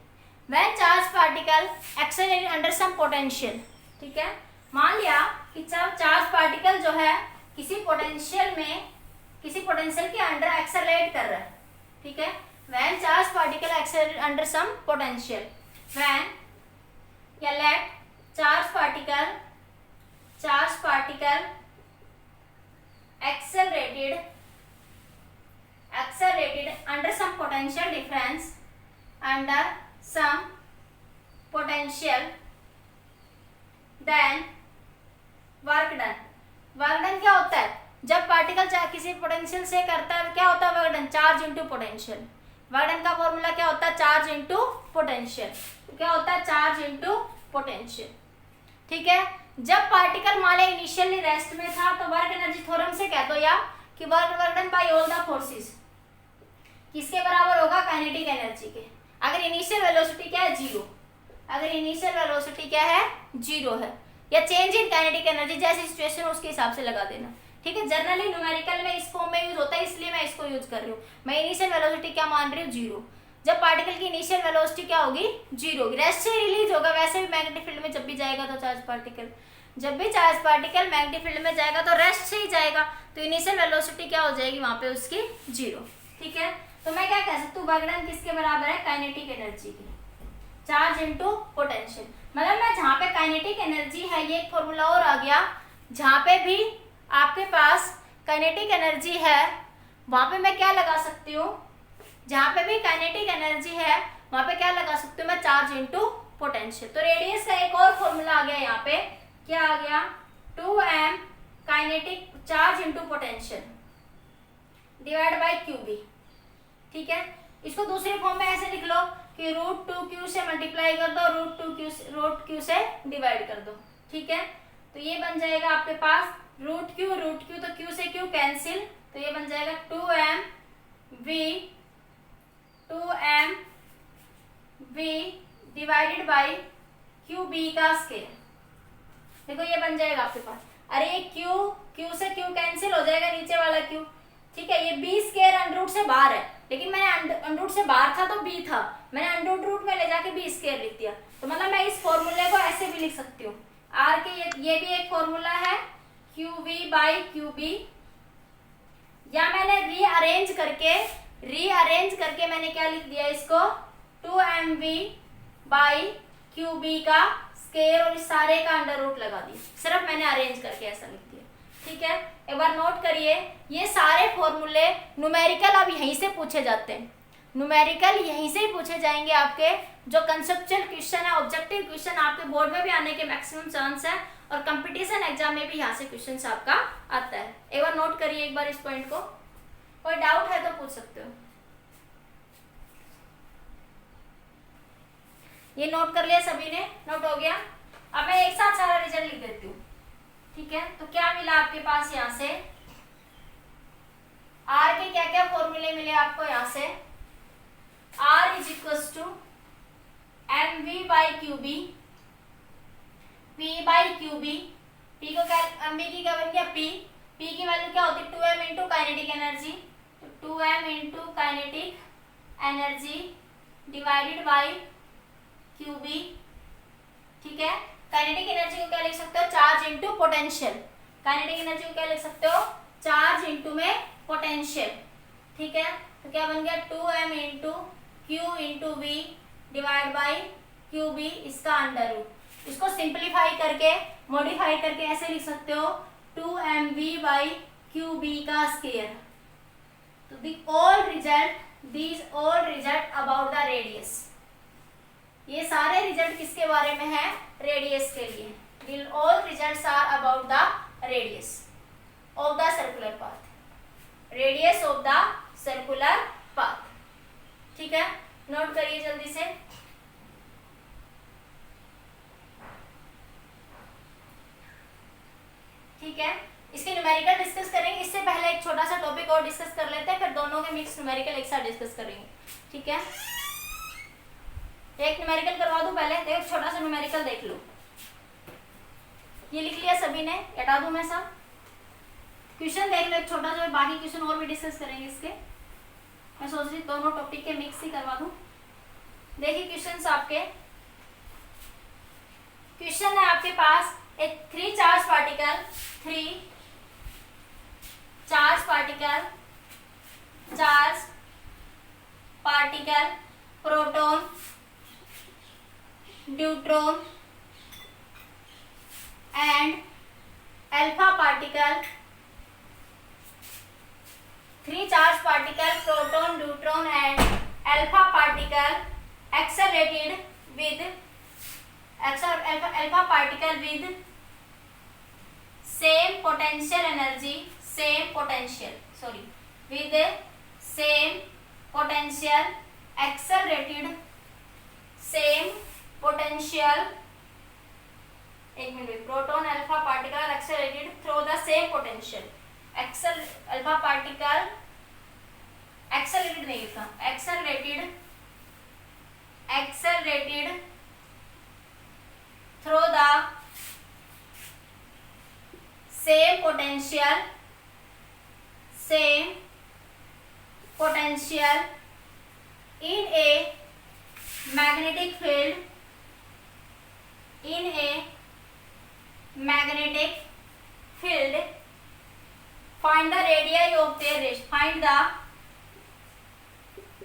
when charge particle accelerate under some potential. ठीक है, मान लिया कि जब चार्ज पार्टिकल जो है किसी पोटेंशियल के अंडर एक्सेलरेट कर रहा है। ठीक है, when charge particle accelerate under some potential, when या let charge particle accelerated under some potential difference, then work done क्या होता है, जब पार्टिकल किसी पोटेंशियल से करता है क्या होता है work done, charge into potential. Work done का फॉर्मूला क्या होता है, चार्ज इनटू पोटेंशियल। क्या होता है, चार्ज इनटू पोटेंशियल। ठीक है, जब पार्टिकल मान लो इनिशियली रेस्ट में था तो वर्क एनर्जी थ्योरम से कह दो या कि work done by all the forces किसके बराबर होगा, काइनेटिक एनर्जी के। अगर इनिशियल वेलोसिटी क्या है, जीरो। अगर इनिशियल वेलोसिटी क्या है, जीरो है, या चेंज इन काइनेटिक एनर्जी, जैसी सिचुएशन हो उसके हिसाब से लगा देना। ठीक है, जनरली न्यूमेरिकल में इस फॉर्म में यूज होता है, इसलिए मैं इसको यूज कर रही हूँ। मैं इनिशियल वेलोसिटी क्या मान रही हूँ, जीरो। जब पार्टिकल की इनिशियल वेलोसिटी क्या होगी, जीरो होगी, रेस्ट से रिलीज होगा। वैसे भी मैग्नेटिक फील्ड में जब भी जाएगा तो चार्ज पार्टिकल मैग्नेटिक फील्ड में जाएगा तो रेस्ट से ही जाएगा, तो इनिशियल वेलोसिटी क्या हो जाएगी वहां पे उसकी, जीरो। ठीक है, तो मैं क्या कह सकती हूँ, वर्क डन किसके बराबर है, काइनेटिक एनर्जी की, चार्ज इनटू पोटेंशियल। मतलब मैं जहाँ पे काइनेटिक एनर्जी है, ये एक फॉर्मूला और आ गया, जहाँ पे भी आपके पास काइनेटिक एनर्जी है वहां पे मैं क्या लगा सकती हूँ, जहाँ पे भी काइनेटिक एनर्जी है वहां पे क्या लगा सकती हूँ मैं, चार्ज इनटू पोटेंशियल। तो रेडियस का एक और फॉर्मूला आ गया, यहाँ पे क्या आ गया, 2m kinetic charge into potential divide by Q B. ठीक है, इसको दूसरे फॉर्म में ऐसे लिख लो कि √2q से मल्टीप्लाई कर दो, √2q से डिवाइड कर दो। ठीक है, तो ये बन जाएगा आपके पास √q तो q से q कैंसिल, तो ये बन जाएगा 2mv डिवाइडेड बाय qb का स्केयर। देखो ये बन जाएगा आपके पास, अरे ये q से q कैंसिल हो जाएगा, नीचे वाला q। ठीक है, ये b स्केयर अंडर से बाहर है, लेकिन मैंने अंडर से बाहर था तो b था, मैंने अंडर रूट में ले जाके b स्केयर लिख दिया। तो मतलब मैं इस फॉर्मूले को ऐसे भी लिख सकती हूँ, r के ये भी एक फॉर्मूला है qv बाई qb, या मैंने रीअरेंज करके मैंने क्या लिख दिया इसको, 2mv बाई qb का स्केयर और इस सारे का अंडर रूट लगा दिया, सिर्फ मैंने अरेंज करके ऐसा लिख दिया। ठीक है, एक बार नोट करिए, ये सारे फॉर्मूले न्यूमेरिकल अब यहीं से पूछे जाते हैं, न्यूमेरिकल यहीं से ही पूछे जाएंगे। आपके जो कंसेप्चुअल क्वेश्चन है, ऑब्जेक्टिव क्वेश्चन आपके बोर्ड में भी आने के मैक्सिमम चांस है, और कंपटीशन एग्जाम में भी यहाँ से क्वेश्चन आपका आता है। एक बार नोट करिए एक बार इस पॉइंट को, कोई डाउट है तो पूछ सकते हो। ये नोट कर लिया सभी ने, नोट हो गया। अब मैं एक साथ सारा रिजल्ट लिख देती हूँ। ठीक है, तो क्या मिला आपके पास यहाँ से, आर के क्या क्या फॉर्मूले मिले आपको, यहाँ से R is equals to mv by Q B, p by Q B, p को क्या, mv की क्या बन गया p की वैल्यू क्या होती है 2m इंटू काइनेटिक एनर्जी, तो 2m into kinetic energy divided by Q B. ठीक है, काइनेटिक एनर्जी को क्या लिख सकते हो, charge into potential. Kinetic energy को क्या लिख सकते हो, चार्ज इंटू में पोटेंशियल। ठीक है, तो क्या बन गया 2m into q into v divide by Q B, इसका अंडर रूट। इसको सिंप्लीफाई करके मॉडिफाई करके ऐसे लिख सकते हो 2mv बाई क्यूबी का स्केयर। तो these all result about the radius। ये सारे रिजल्ट किसके बारे में है, रेडियस के लिए। all results are about the radius of the circular path, radius of the circular path. ठीक है, नोट करिए जल्दी से। ठीक है, इसके न्यूमेरिकल डिस्कस करेंगे। इससे पहले एक छोटा सा टॉपिक और डिस्कस कर लेते हैं, फिर दोनों के मिक्स न्यूमेरिकल एक साथ डिस्कस करेंगे। ठीक है, एक न्यूमेरिकल करवा दूं पहले, तो एक छोटा सा न्यूमेरिकल देख लो। ये लिख लिया सभी ने, हटा दूं मैं सब? क्वेश्चन देख लो एक छोटा सा, बाकी क्वेश्चन और भी डिस्कस करेंगे इसके। मैं सोच रही दोनों टॉपिक के मिक्स ही करवा दूं। देखिए क्वेश्चंस आपके, क्वेश्चन है आपके पास एक 3 charge particle, 3 charge particle proton, neutron and alpha particle, 3 charge particle proton, neutron and alpha particle accelerated with alpha particle with same potential energy, with same potential accelerated, same potential, एक minute, proton alpha particle are accelerated through the same potential, alpha particle accelerated नहीं लिखा, accelerated through the same potential in a magnetic field, find the radii of their find the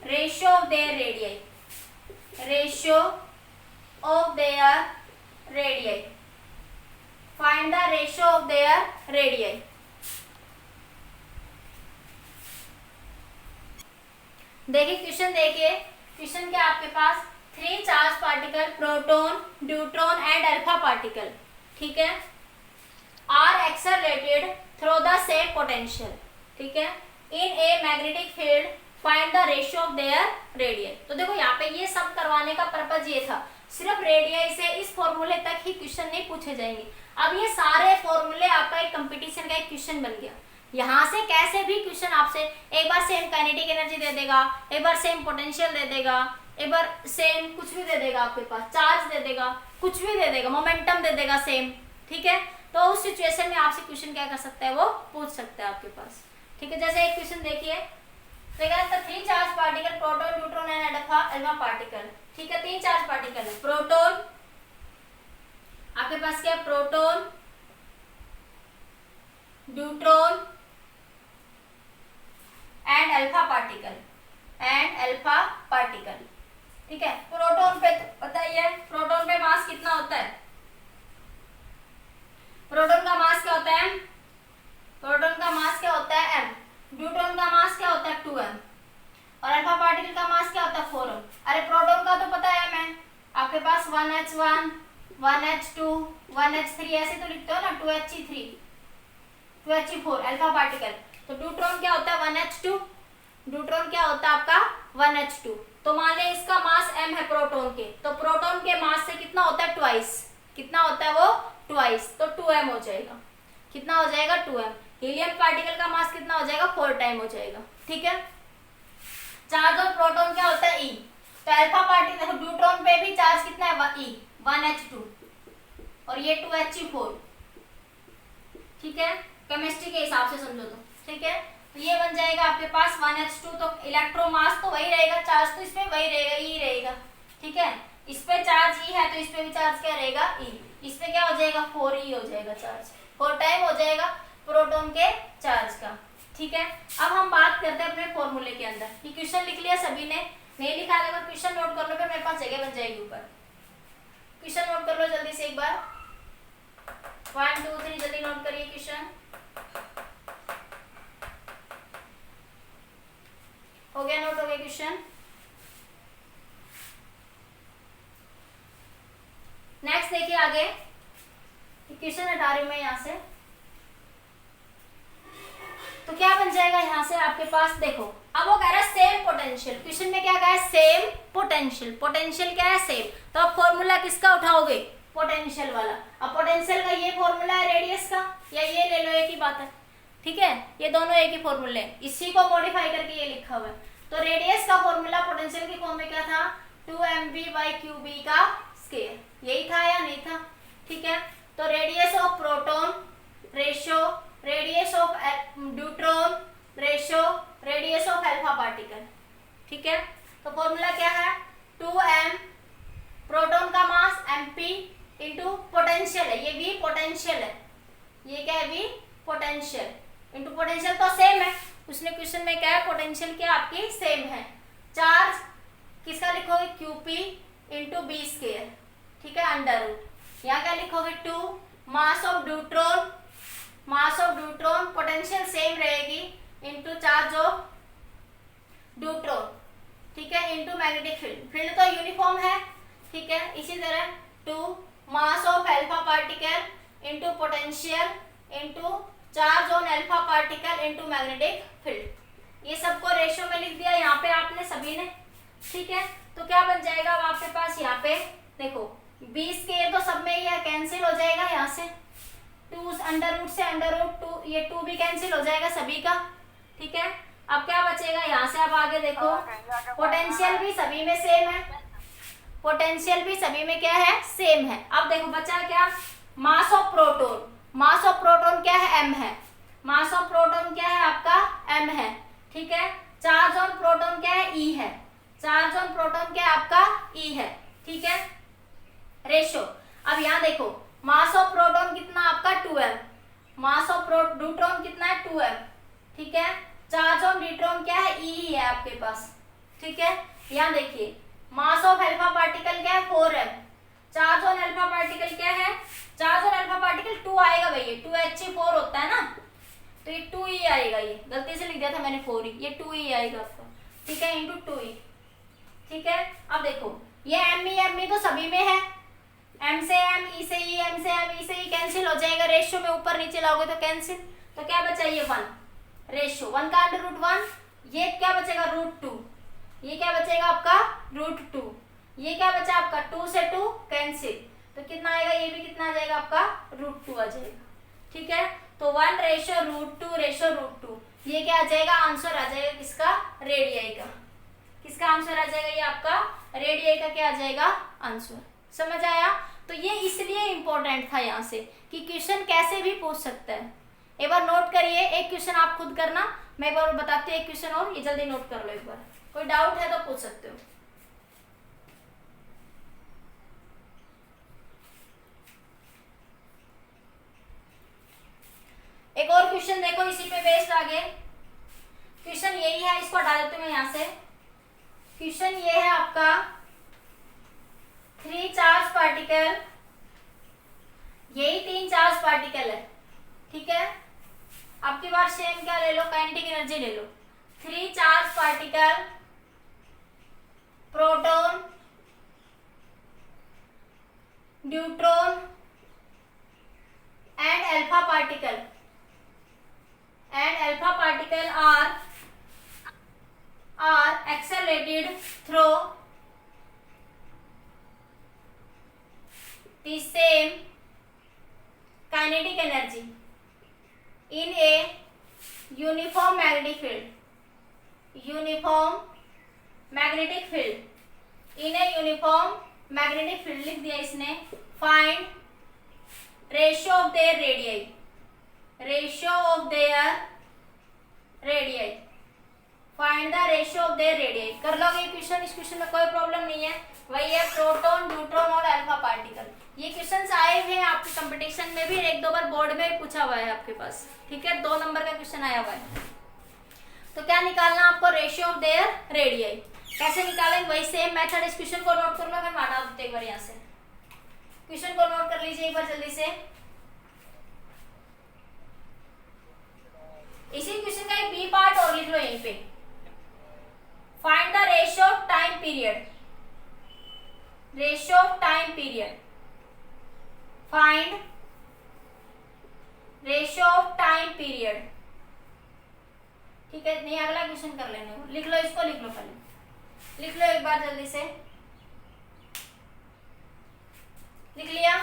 ratio of their radii, find the ratio of their radii। देखिए क्वेश्चन, देखिए क्वेश्चन क्या आपके पास, 3 charge particle proton, neutron and alpha particle, ठीक है, are accelerated through the same potential, ठीक है, in a magnetic field, find the ratio of their radius. तो देखो यहाँ पे ये सब करवाने का पर्पज ये था, सिर्फ रेडियस से इस फॉर्मूले तक ही क्वेश्चन नहीं पूछे जाएंगे। अब ये सारे फॉर्मूले आपका एक कंपटीशन का एक क्वेश्चन बन गया। यहाँ से कैसे भी क्वेश्चन आपसे एक बार सेम काइनेटिक एनर्जी दे देगा, एक बार सेम पोटेंशियल दे देगा, एक बार सेम कुछ भी दे देगा, आपके पास चार्ज दे देगा, कुछ भी दे देगा, मोमेंटम दे देगा सेम, ठीक है। तो उस सिचुएशन में आपसे क्वेश्चन क्या कर सकता है, वो पूछ सकता है आपके पास, ठीक है। जैसे एक क्वेश्चन देखिए, तो 3 charge particle proton, neutron and alpha particle, ठीक है, 3 चार्ज पार्टिकल है, प्रोटॉन आपके पास क्या, proton, neutron and alpha particle, ठीक है। प्रोटॉन पे बताइए, प्रोटॉन पे मास कितना होता है, प्रोटॉन का मास क्या होता है, प्रोटॉन का मास क्या होता है m, न्यूट्रॉन का मास क्या होता है 2m और अल्फा पार्टिकल का मास क्या होता है 4m। अरे प्रोटॉन का तो पता है m आपके पास 1h1, 1h2, 1h3 ऐसे तो लिखते हो ना, 2h3, 2h4। अल्फा पार्टिकल तो न्यूट्रॉन क्या होता है 1h2, न्यूट्रॉन क्या होता है आपका 1h2। तो मान ले इसका मास m है प्रोटॉन के, तो प्रोटॉन के मास से कितना होता है ट्वाइस, कितना होता है वो ट्वाइस, तो 2m हो जाएगा, कितना हो जाएगा 2m। हीलियम पार्टिकल का मास कितना हो जाएगा 4 टाइम हो जाएगा, ठीक है। चार्ज ऑफ प्रोटॉन क्या होता है E, तो अल्फा पार्टिकल देखो न्यूट्रॉन पे भी चार्ज कितना है E 1h2 और ये 2h4, ठीक है, केमिस्ट्री के हिसाब से समझो तो, ठीक है। तो ये बन जाएगा आपके पास 1h2, तो इलेक्ट्रो मास तो वही रहेगा, चार्ज तो इसमें वही रहेगा, E रहेगा, ठीक है। इस पे चार्ज E है तो इस पे भी चार्ज क्या रहेगा E, इस पे क्या हो जाएगा 4E हो जाएगा, चार्ज 4 टाइम हो जाएगा प्रोटॉन के चार्ज का, ठीक है। अब हम बात करते हैं अपने फॉर्मूले के अंदर। ये क्वेश्चन लिख लिया सभी ने, नहीं लिखा है अगर क्वेश्चन नोट कर लो, फिर मेरे पास जगह बन जाएगी ऊपर। क्वेश्चन नोट कर लो जल्दी से एक बार, 1 2 3 जल्दी नोट करिए क्वेश्चन। हो गया, नोट हो गया क्वेश्चन। नेक्स्ट देखिए आगे, क्वेश्चन हटा रही हूं मैं यहाँ से, तो क्या बन जाएगा यहाँ से आपके पास, देखो अब वो कह रहा है सेम पोटेंशियल, क्वेश्चन में क्या कहा है सेम पोटेंशियल, पोटेंशियल क्या है सेम, तो आप फॉर्मूला किसका उठाओगे, पोटेंशियल वाला। अब पोटेंशियल का ये फॉर्मूला है रेडियस का, या ये ले लो, एक ही बात है, ठीक है, ये दोनों एक ही फॉर्मूले हैं, इसी को मॉडिफाई करके ये लिखा हुआ है। तो रेडियस का फॉर्मूला पोटेंशियल की फॉर्म में क्या था, 2mv/qb का स्क्वायर, यही था या नहीं था, ठीक है। तो radius of proton ratio, radius of neutron ratio, radius of alpha particle, ठीक है। तो फॉर्मूला क्या है, 2m प्रोटॉन का मास mp इंटू पोटेंशियल है, ये v पोटेंशियल है, ये क्या है v पोटेंशियल इंटू पोटेंशियल तो सेम है, उसने क्वेश्चन में क्या है, पोटेंशियल क्या आपकी सेम है। चार्ज किसका लिखोगे, qp इंटू बी स्क्वायर, ठीक है, अंडर रूट। यहाँ क्या लिखोगे, 2 mass of neutron, mass of neutron potential same रहेगी इंटू चार्ज ऑफ न्यूट्रॉन, ठीक है, इंटू मैग्नेटिक फील्ड, फील्ड तो यूनिफॉर्म है, ठीक है। इसी तरह 2 mass of alpha particle into potential into charge on alpha particle into magnetic field, ये सबको रेशियो में लिख दिया यहाँ पे आपने सभी ने, ठीक है। तो क्या बन जाएगा अब आपके पास, यहाँ पे देखो बी स्क्वायर तो सब में ही है, कैंसिल हो जाएगा यहाँ से, 2 अंडर रूट से अंडर रूट 2, ये 2 भी कैंसिल हो जाएगा सभी का, ठीक है। अब क्या बचेगा यहाँ से, अब आगे देखो पोटेंशियल भी सभी में सेम है, पोटेंशियल भी सभी में क्या है, सेम है। अब देखो बचा क्या, mass of proton, mass of proton क्या है, m है, मास ऑफ प्रोटॉन क्या है आपका, m है, ठीक है। चार्ज ऑन प्रोटॉन क्या है, E है, चार्ज ऑन प्रोटॉन क्या है आपका, E है, ठीक है। रेशो, अब यहाँ देखो मास ऑफ प्रोटॉन कितना आपका 2m, मास ऑफ न्यूट्रॉन कितना है 2m, ठीक है। चार्ज ऑन न्यूट्रॉन क्या है, E ही है आपके पास, ठीक है। यहाँ देखिए मास ऑफ अल्फा पार्टिकल क्या है 4m, charge on alpha particle क्या है, चार्ज ऑन अल्फा पार्टिकल 2 आएगा भैया, 2He4 होता है ना, तो ये 2e आएगा, ये गलती से लिख दिया था मैंने 4e, ये 2e आएगा आपका, ठीक है, इंटू 2e, ठीक है। अब देखो ये m तो सभी में है, m से m, e से e, m से m, e से e कैंसिल हो जाएगा, रेशियो में ऊपर नीचे लाओगे तो कैंसिल, तो क्या बचा ये 1, रेशियो 1 का अंडर रूट 1, ये क्या बचेगा रूट 2, ये क्या बचेगा आपका रूट 2, ये क्या बचा आपका 2 से 2 कैंसिल, तो कितना आएगा, ये भी कितना आ जाएगा आपका रूट 2 आ जाएगा, ठीक है। तो 1 रेशियो रूट 2 रेशियो रूट 2, ये क्या आ जाएगा, आंसर आ जाएगा किसका, रेडियाई का, किसका आंसर आ जाएगा, ये आपका रेडियाई का क्या आ जाएगा आंसर, समझ आया। तो ये इसलिए इंपॉर्टेंट था यहाँ से कि क्वेश्चन कैसे भी पूछ सकता है। एक बार नोट करिए, एक क्वेश्चन आप खुद करना, मैं एक बार बताती हूँ एक क्वेश्चन और, ये जल्दी नोट कर लो एक बार, कोई डाउट है तो पूछ सकते हो। एक और क्वेश्चन देखो, इसी पे बेस्ड आगे क्वेश्चन यही है, इसको हटा देती हूँ मैं यहाँ से। क्वेश्चन ये है आपका 3 चार्ज पार्टिकल, यही 3 चार्ज पार्टिकल है, ठीक है। अब की बार सेम क्या ले लो, काइनेटिक एनर्जी ले लो। 3 charge particle, proton, neutron and alpha particle, are accelerated through the same kinetic energy in a uniform magnetic field, uniform magnetic field, in a uniform magnetic field लिख दिया इसने। find ratio of their radii, ratio of their radii, find the ratio of their radii, कर लोगे क्वेश्चन, इस क्वेश्चन में कोई प्रॉब्लम नहीं है, वही है प्रोटॉन, न्यूट्रॉन और अल्फा पार्टिकल। ये क्वेश्चंस आए हुए हैं आपके कंपटीशन में भी, एक दो बार बोर्ड में पूछा हुआ है आपके पास, ठीक है, 2 नंबर का क्वेश्चन आया हुआ है। तो क्या निकालना आपको, रेशियो ऑफ देयर रेडियाई, कैसे निकालेंगे, वही सेम मेथड। इस क्वेश्चन को नोट कर लो, मैं हटा देते एक बार यहाँ से, क्वेश्चन को नोट कर लीजिए एक बार जल्दी से। इसी क्वेश्चन का एक बी पार्ट और लिख लो यहीं पे, find the ratio of time period, ratio of time period, find ratio of time period, ठीक है। नहीं अगला क्वेश्चन कर लेने, लिख लो इसको, लिख लो पहले, लिख लो एक बार जल्दी से। लिख लिया?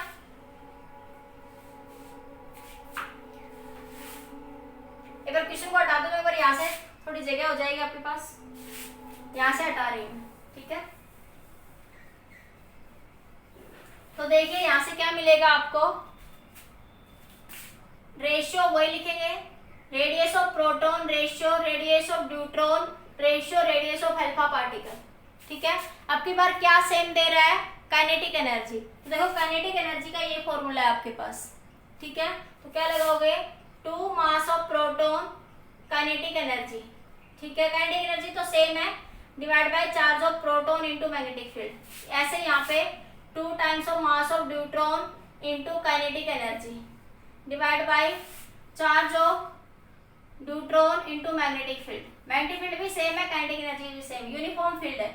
एक बार क्वेश्चन को हटा दो, एक बार यहाँ से थोड़ी जगह हो जाएगी आपके पास, यहाँ से हटा रही हूँ, ठीक है। तो देखिए यहाँ से क्या मिलेगा आपको, रेशियो वही लिखेंगे, radius of proton, ratio radius of neutron, ratio radius of alpha particle, ठीक है। अब की बार क्या सेम दे रहा है, काइनेटिक एनर्जी। तो देखो काइनेटिक एनर्जी का ये फॉर्मूला है आपके पास, ठीक है। तो क्या लगाओगे, 2 mass of proton kinetic energy, ठीक है। काइनेटिक एनर्जी तो सेम है, divide by charge of proton into magnetic field. ऐसे यहाँ पे 2 times of mass of neutron into kinetic energy divide by charge of neutron into magnetic field. Magnetic field भी सेम है, काइनेटिक एनर्जी भी सेम, यूनिफॉर्म फील्ड है,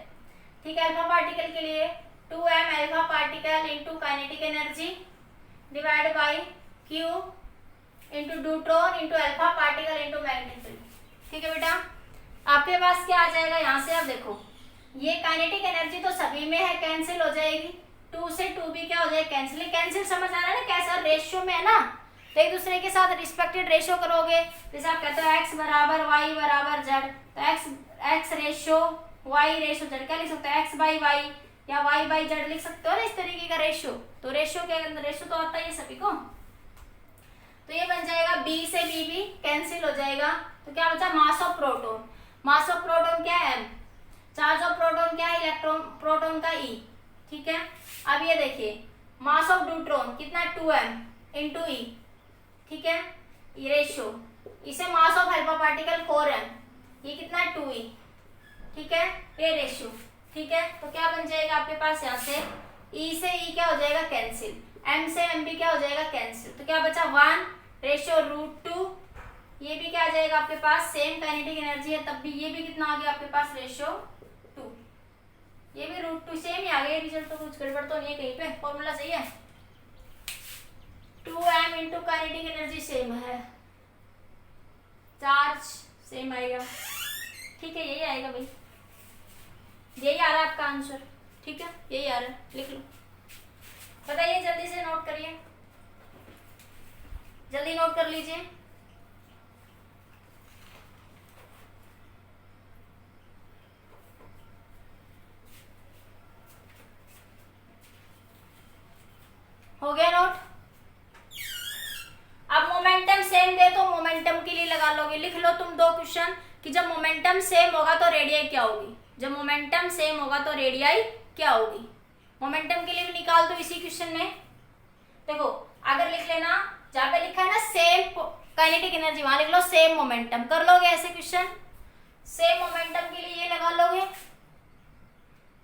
ठीक है। अल्फा पार्टिकल के लिए 2m alpha particle into kinetic energy divide by q into neutron into alpha particle into magnetic field, ठीक है बेटा। आपके पास क्या आ जाएगा, यहाँ से आप देखो ये काइनेटिक एनर्जी तो सभी में है, कैंसिल हो जाएगी, 2 से 2 भी क्या हो जाएगा, कैंसिल। कैंसिल समझ आ रहा है ना, कैसा रेशियो में है ना, तो एक दूसरे के साथ रिस्पेक्टेड रेशियो करोगे। जैसे आप कहते हो x बराबर y बराबर z, तो x ratio y ratio z, क्या लिख सकते हो, x बाई y या y बाई z लिख सकते हो ना, इस तरीके का रेशियो। तो रेशियो के अंदर रेशियो तो आता ही है सभी को, तो ये बन जाएगा b से b भी कैंसिल हो जाएगा। तो क्या बचा, mass of proton, mass of proton क्या है m, चार्ज ऑफ प्रोटॉन क्या है, इलेक्ट्रॉन प्रोटॉन का e, ठीक है। अब ये देखिए मास ऑफ न्यूट्रॉन कितना, 2m इंटू e, ठीक है, ये रेशियो। इसे mass of alpha particle 4m, ये कितना 2e, ठीक है, ये रेशियो, ठीक है। तो क्या बन जाएगा आपके पास, यहाँ से e से e क्या हो जाएगा, कैंसिल, m से m भी क्या हो जाएगा, कैंसिल। तो क्या बचा 1 रेशियो √2, ये भी क्या आ जाएगा आपके पास, सेम काइनेटिक एनर्जी है तब भी ये भी कितना आ गया आपके पास, रेशियो 2, ये भी √2 सेम ही आ गया। रिजल्ट तो कुछ गड़बड़ तो नहीं है कहीं पे, फॉर्मूला सही है। 2m into kinetic energy same है, चार्ज सेम आएगा, ठीक है, यही आएगा भाई, यही आ रहा है आपका आंसर, ठीक है, यही आ रहा है, लिख लो। बताइए जल्दी से, नोट करिए, जल्दी नोट कर लीजिए। हो गया नोट। अब मोमेंटम सेम दे तो मोमेंटम के लिए लगा लोगे, लिख लो तुम 2 क्वेश्चन कि जब मोमेंटम सेम होगा तो रेडियाई क्या होगी, जब मोमेंटम सेम होगा तो रेडियाई क्या होगी। मोमेंटम के लिए भी निकाल दो इसी क्वेश्चन में। देखो अगर लिख लेना, जहाँ पे लिखा है ना सेम काइनेटिक एनर्जी, वहां लिख लो सेम मोमेंटम, कर लोगे ऐसे क्वेश्चन, सेम मोमेंटम के लिए ये लगा लोगे।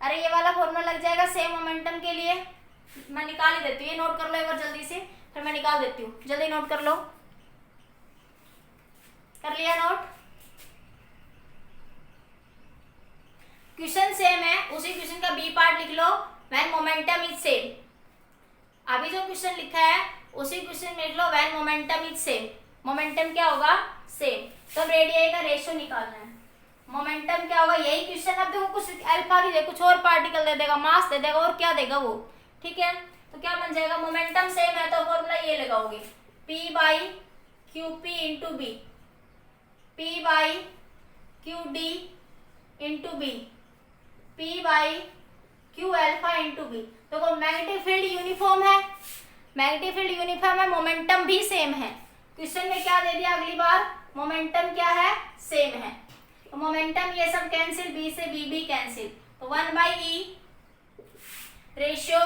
अरे ये वाला फॉर्मूला लग जाएगा सेम मोमेंटम के लिए, मैं निकाल ही देती हूँ, ये नोट कर लो एक बार जल्दी से, फिर मैं निकाल देती हूँ, जल्दी नोट कर लो। कर लिया नोट, क्वेश्चन सेम है, उसी क्वेश्चन का बी पार्ट लिख लो, व्हेन मोमेंटम इज सेम। अभी जो क्वेश्चन लिखा है उसी क्वेश्चन में लिख लो when momentum is same, momentum क्या होगा, सेम, तब रेडियाई का रेशियो निकालना है। मोमेंटम क्या होगा, यही क्वेश्चन, अब देखो कुछ अल्फा की कुछ और पार्टिकल दे देगा, मास दे देगा, और क्या देगा वो, ठीक है। तो क्या बन जाएगा, मोमेंटम सेम है तो फॉर्मूला ये लगाओगे, P by Q P into B, P by Q D into B, P by Q alpha into B. देखो मैग्नेटिक फील्ड यूनिफॉर्म है, मैग्नेटिक फील्ड यूनिफॉर्म है, मोमेंटम भी सेम है। क्वेश्चन में क्या दे दिया अगली बार, मोमेंटम क्या है, सेम है, तो मोमेंटम ये सब कैंसिल, बी से बी भी कैंसिल, तो 1 बाई ई रेशियो,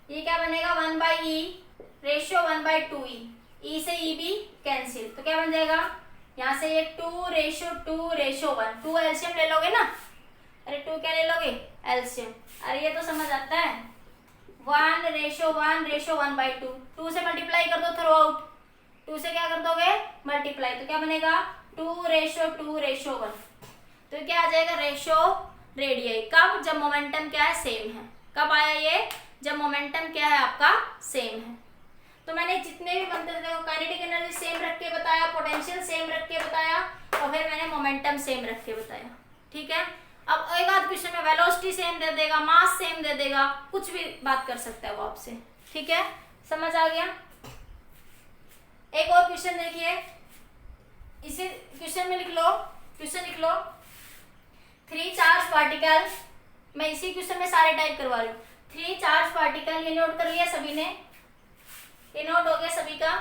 ये क्या बनेगा 1 by E ratio 1 by 2e, ई से ई भी कैंसिल, तो क्या बन जाएगा यहाँ से ये 2 रेशियो 1, 2 एलसीएम ले लोगे ना, अरे 2 क्या ले लोगे, एलसीएम, अरे ये तो समझ आता है, 1 रेशियो 1 बाई 2 से मल्टीप्लाई कर दो थ्रू आउट, 2 से क्या कर दोगे मल्टीप्लाई, तो क्या बनेगा 2 रेशियो 1, तो क्या आ जाएगा रेशियो रेडियाई, कब, जब मोमेंटम क्या है, सेम है। कब आया ये, जब मोमेंटम क्या है आपका, सेम है। तो मैंने जितने भी बनते थे काइनेटिक एनर्जी सेम रख के बताया, पोटेंशियल सेम रख के बताया, और फिर मैंने मोमेंटम सेम रख के बताया, ठीक है। अब एक आध क्वेश्चन में वेलोसिटी सेम दे देगा, मास सेम दे देगा, कुछ भी बात कर सकता है वो आपसे, ठीक है, समझ आ गया। एक और क्वेश्चन देखिए, इसी क्वेश्चन में लिख लो, क्वेश्चन लिख लो 3 चार्ज पार्टिकल, मैं इसी क्वेश्चन में सारे टाइप करवा रही हूँ। 3 चार्ज पार्टिकल, ये नोट कर लिया सभी ने, ये नोट हो गया सभी का,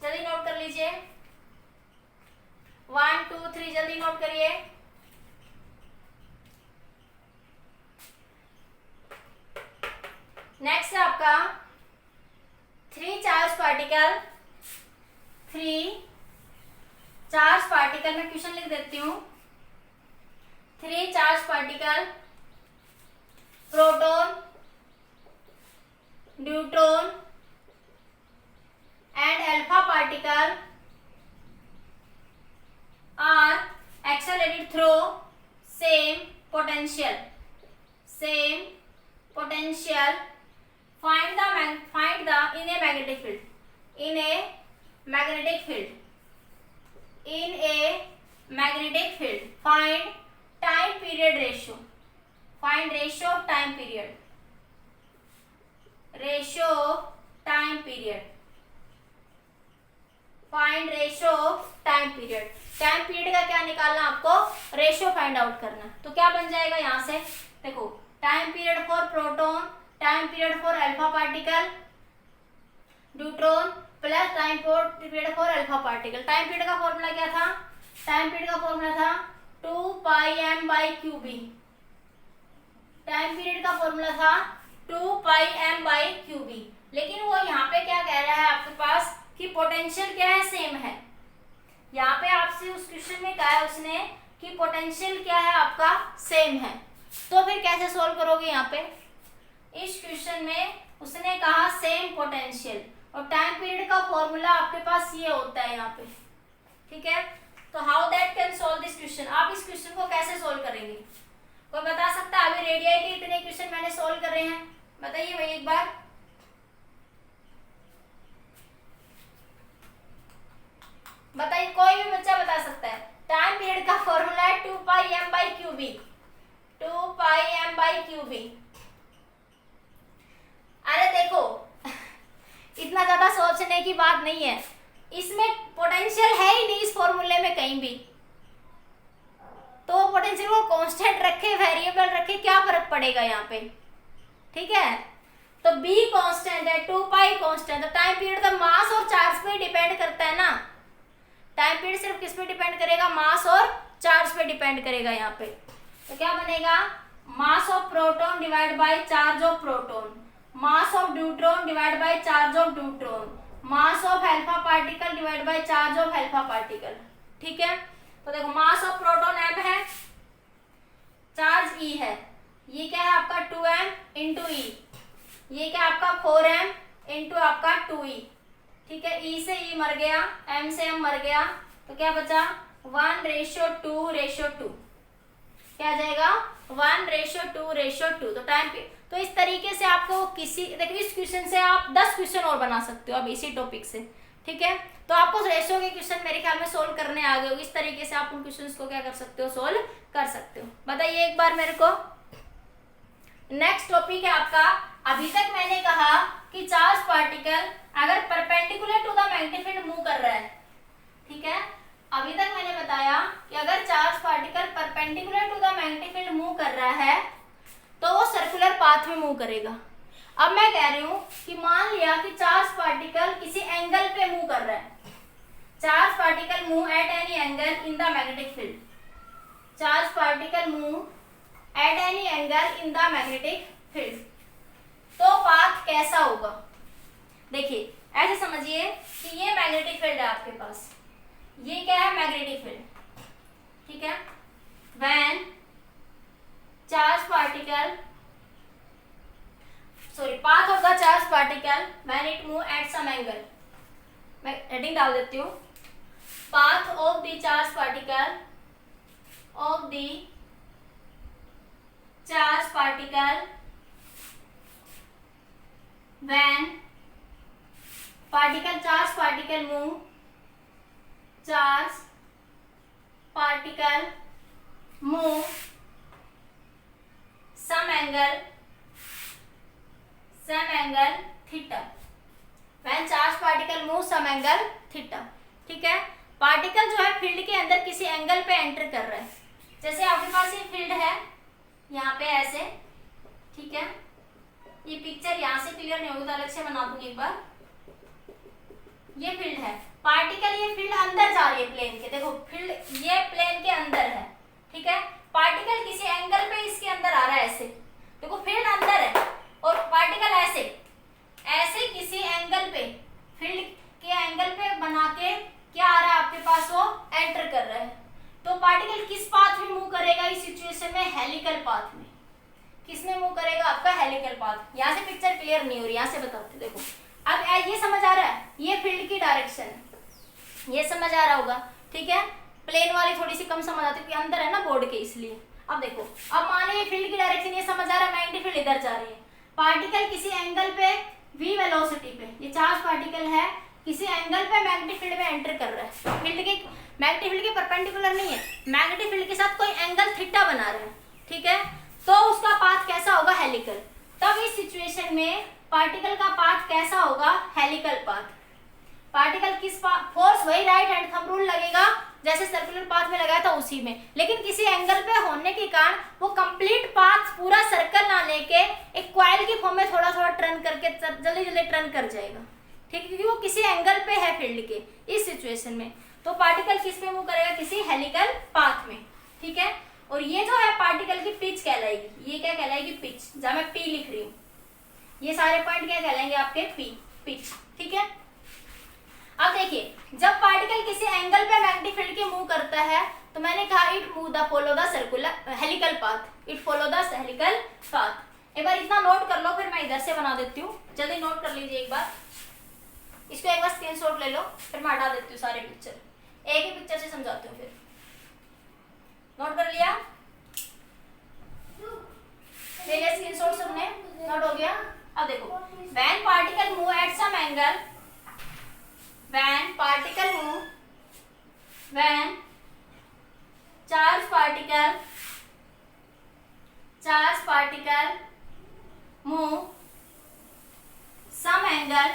जल्दी नोट कर लीजिए। 1 2 3 जल्दी नोट करिए। नेक्स्ट है आपका 3 चार्ज पार्टिकल, 3 चार्ज पार्टिकल, मैं क्वेश्चन लिख देती हूँ। 3 charge particle, proton, neutron and alpha particle are accelerated through same potential. Find the in a magnetic field. In a magnetic field. Find time period ratio. Find ratio of time period. Find ratio of time period. Time period का क्या निकालना आपको, रेशियो फाइंड आउट करना। तो क्या बन जाएगा यहाँ से, देखो time period for proton, time period for alpha particle, neutron plus time period for alpha particle. Time period का फॉर्मूला क्या था, टाइम पीरियड का फॉर्मूला था 2πm/qb। टाइम पीरियड का फॉर्मूला था 2πm/qb, लेकिन वो यहाँ पे क्या कह रहा है आपके पास कि पोटेंशियल क्या है, सेम है। यहाँ पे आपसे उस क्वेश्चन में कहा है उसने कि पोटेंशियल क्या है आपका, सेम है। तो फिर कैसे सोल्व करोगे, यहाँ पे इस क्वेश्चन में उसने कहा सेम पोटेंशियल, और टाइम पीरियड का फॉर्मूला आपके पास ये होता है यहाँ पे, ठीक है। तो how that can solve this question, आप इस क्वेश्चन को कैसे सोल्व करेंगे, कोई बता सकता है? अभी रेडियाई के इतने क्वेश्चन मैंने सोल्व कर रहे हैं, बताइए भाई एक बार। बताइए, कोई भी बच्चा बता सकता है। टाइम पीरियड का फॉर्मूला है 2πm/qb। 2πm/qb। अरे देखो इतना ज्यादा सोचने की बात नहीं है, इसमें पोटेंशियल है ही नहीं इस फॉर्मूले में कहीं भी, तो पोटेंशियल को कांस्टेंट रखे, वेरिएबल रखे, क्या फर्क पड़ेगा यहाँ पे, ठीक है। तो b कांस्टेंट है, 2π कांस्टेंट, तो टाइम पीरियड तो मास और चार्ज पे डिपेंड करता है ना। टाइम पीरियड सिर्फ किस पे डिपेंड करेगा, मास और चार्ज पे डिपेंड करेगा यहाँ पे। तो क्या बनेगा, mass of proton divide by charge of proton, mass of neutron divide by charge of neutron, mass of alpha particle divide by charge of alpha particle, ठीक है। तो देखो मास ऑफ प्रोटॉन m है, चार्ज e है, ये क्या है आपका 2m इंटू e, ये क्या आपका 4m इंटू आपका 2e, ठीक है। E से E मर गया, M से M मर गया, तो क्या बचा 1:2:2, क्या आ जाएगा 1:2:2। तो टाइम पे तो इस तरीके से आपको किसी, देखिए इस क्वेश्चन से आप 10 क्वेश्चन और बना सकते हो अब इसी टॉपिक से, ठीक है। तो आपको रेशियो के क्वेश्चन मेरे ख्याल में सोल्व करने आ गए हो, इस तरीके से आप उन क्वेश्चंस को क्या कर सकते हो, सोल्व कर सकते हो। बताइए एक बार मेरे को। नेक्स्ट टॉपिक है आपका, अभी तक मैंने कहा कि चार्ज पार्टिकल अगर perpendicular to the magnetic field move कर रहा है, ठीक है। अभी तक मैंने बताया कि अगर charge particle perpendicular to the magnetic field move कर रहा है तो वो सर्कुलर पाथ में मूव करेगा। अब मैं कह रही हूं कि मान लिया कि चार्ज पार्टिकल किसी एंगल पे मूव कर रहा है, charge particle move at any angle in the magnetic field, charge particle move at any angle in the magnetic field, तो पाथ कैसा होगा। देखिए ऐसे समझिए कि ये मैग्नेटिक फील्ड है आपके पास, ये क्या है मैग्नेटिक फील्ड, ठीक है। When charge particle, sorry path of the charge particle when it move at some angle, मैं हेडिंग डाल देती हूँ, path of the charge particle, of the charge particle when charge particle move, charge particle move some angle some angle theta. When charge particle move some angle theta. ठीक है, पार्टिकल जो है फील्ड के अंदर किसी एंगल पे एंटर कर रहा है। जैसे आपके पास ये फील्ड है यहाँ पे ऐसे, ठीक है, ये पिक्चर यहाँ से क्लियर नहीं होगी तो अलग से बना दूंगी एक बार। ये फील्ड है, पार्टिकल ये फील्ड अंदर जा रही है प्लेन के, देखो फील्ड ये प्लेन के अंदर है। ठीक है, पार्टिकल किसी एंगल पे इसके अंदर आ रहा है ऐसे, देखो फील्ड अंदर है और पार्टिकल ऐसे ऐसे किसी एंगल पे, फील्ड के एंगल पे बना के क्या आ रहा है आपके पास, वो एंटर कर रहा है। तो पार्टिकल किस पाथ में मूव करेगा इस सिचुएशन में, हेलिकल पाथ में। किस में मूव करेगा, आपका हेलिकल पाथ। यहाँ से पिक्चर क्लियर नहीं हो रही, यहाँ से बताते देखो। अब ये समझ आ रहा है, ये फील्ड की डायरेक्शन है, ये समझ आ रहा होगा। ठीक है, प्लेन वाली थोड़ी सी कम समझ आती है क्योंकि अंदर है ना बोर्ड के, इसलिए। अब देखो, अब मान लो ये फील्ड की डायरेक्शन ये समझ आ रहा है, मैग्नेटिक फील्ड इधर जा रही है, पार्टिकल किसी एंगल पे v वेलोसिटी पे, ये चार्ज पार्टिकल है, किसी एंगल पे मैग्नेटिक फील्ड में एंटर कर रहा है। फील्ड के मैग्नेटिक फील्ड के परपेंडिकुलर नहीं है, मैग्नेटिक फील्ड के साथ कोई एंगल थीटा बना रहा है। ठीक है, तो उसका पाथ कैसा होगा, हेलिकल। तब इस सिचुएशन में पार्टिकल का पाथ कैसा होगा, हेलिकल पाथ। पार्टिकल किस फोर्स वही राइट हैंड थंब रूल लगेगा जैसे सर्कुलर पाथ में लगाया था उसी में, लेकिन किसी एंगल पे होने के कारण वो कंप्लीट पाथ पूरा सर्कल ना लेके एक कॉइल की फॉर्म में थोड़ा थोड़ा टर्न करके जल्दी जल्दी टर्न कर जाएगा। ठीक है, क्योंकि वो किसी एंगल पे है फील्ड के इस सिचुएशन में। तो पार्टिकल किस पे मूव करेगा, किसी हेलिकल पाथ में। ठीक है, और ये जो है पार्टिकल की पिच कहलाएगी, ये क्या कहलाएगी, पिच, जहां मैं पी लिख रही हूँ। ये सारे पॉइंट क्या कहलाएंगे आपके, पी, पिच। ठीक है, अब देखिए, जब पार्टिकल किसी एंगल पे मैग्नेटिक फील्ड के मूव करता है तो मैंने कहा it move the follow the circular helical path, it follow the helical path. एक बार इतना नोट कर लो, फिर मैं इधर से बना देती हूँ, जल्दी नोट कर लीजिए एक बार। इसको एक बार स्क्रीनशॉट ले लो, फिर मैं हटा देती हूँ सारे पिक्चर, एक ही पिक्चर से समझाती हूँ। फिर नोट कर लिया, मेरे स्क्रीनशॉट सबने नोट हो गया। अब देखो, when particle move at some angle, when particle move, when charge particle move some angle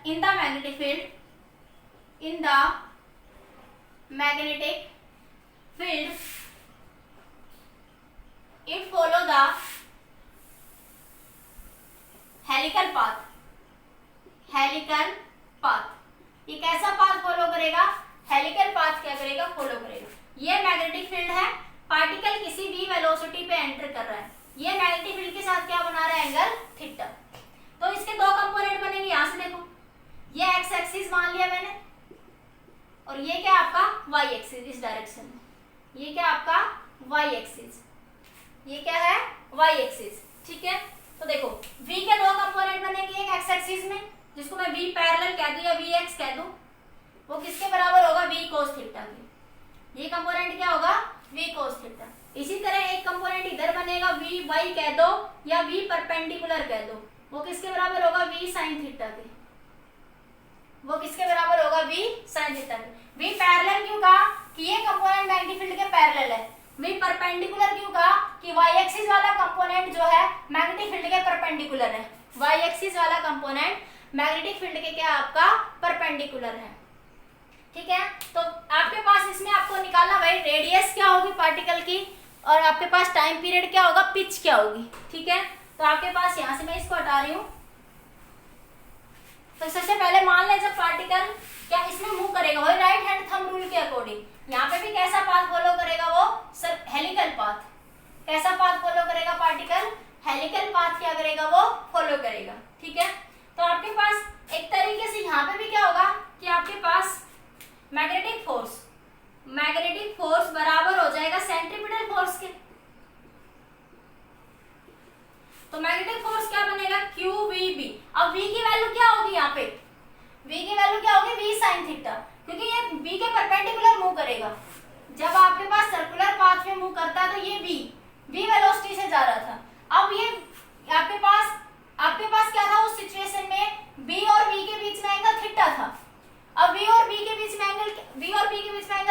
in the magnetic field, it follow the helical path। Helical path, ये कैसा पाथ फॉलो करेगा, हेलिकल पाथ क्या करेगा, फॉलो करेगा। ये मैग्नेटिक फील्ड है, पार्टिकल किसी भी वेलोसिटी पे एंटर कर रहा है, ये मैग्नेटिक फील्ड के साथ क्या बना रहा है, एंगल थीटा। तो इसके दो कंपोनेंट बनेंगे, यहां से देखो, ये एक्स एक्सिस मान लिया मैंने, और ये क्या आपका वाई एक्सिस, इस डायरेक्शन में। ये क्या आपका वाई एक्सिस, ये क्या है वाई एक्सिस। ठीक है, तो देखो v के दो कंपोनेंट बनेंगे, एक एक्स एक्सिस में जिसको मैं v पैरेलल कह दूं या vx कह दूं, वो किसके बराबर होगा, v cos थीटा के। ये कंपोनेंट क्या होगा, v cos थीटा। इसी तरह एक कंपोनेंट इधर बनेगा, vy कह दो या v परपेंडिकुलर कह दो, वो किसके बराबर होगा, v sin थीटा के। वो किसके बराबर होगा, v sin थीटा के। v पैरेलल क्यों कहा कि ये कंपोनेंट मैग्नेटिक फील्ड के पैरेलल है, v परपेंडिकुलर क्यों कहा कि y एक्सिस वाला कंपोनेंट जो है मैग्नेटिक फील्ड के परपेंडिकुलर है, y एक्सिस वाला कंपोनेंट मैग्नेटिक फील्ड के क्या आपका परपेंडिकुलर है। ठीक है, तो आपके पास इसमें आपको निकालना भाई रेडियस क्या होगी पार्टिकल की, और आपके पास टाइम पीरियड क्या होगा, पिच क्या होगी। ठीक है, तो आपके पास यहाँ से मैं इसको हटा रही हूँ। तो सबसे पहले मान लें जब पार्टिकल क्या इसमें मूव करेगा, वही राइट हैंड थंब रूल के अकॉर्डिंग, यहाँ पे भी कैसा पाथ फॉलो करेगा, वो सर हेलिकल पाथ। कैसा पाथ फॉलो करेगा पार्टिकल, हेलिकल पाथ क्या करेगा, वो फॉलो करेगा। ठीक है, तो आपके पास एक तरीके से यहाँ पे भी क्या होगा कि आपके पास मैग्नेटिक फोर्स बराबर हो जाएगा सेंट्रीपिटल फोर्स के। तो मैग्नेटिक फोर्स क्या बनेगा, QVB। अब V की वैल्यू क्या होगी, यहाँ पे V की वैल्यू क्या होगी, V sin थीटा, क्योंकि ये V के परपेंडिकुलर मूव करेगा। जब आपके पास सर्कुलर पाथ में मूव करता है तो ये V वेलोसिटी से जा रहा था। अब ये आपके पास क्या था उस सिचुएशन में, B और V के बीच में एंगल थीटा था। अब V और B के बीच में एंगल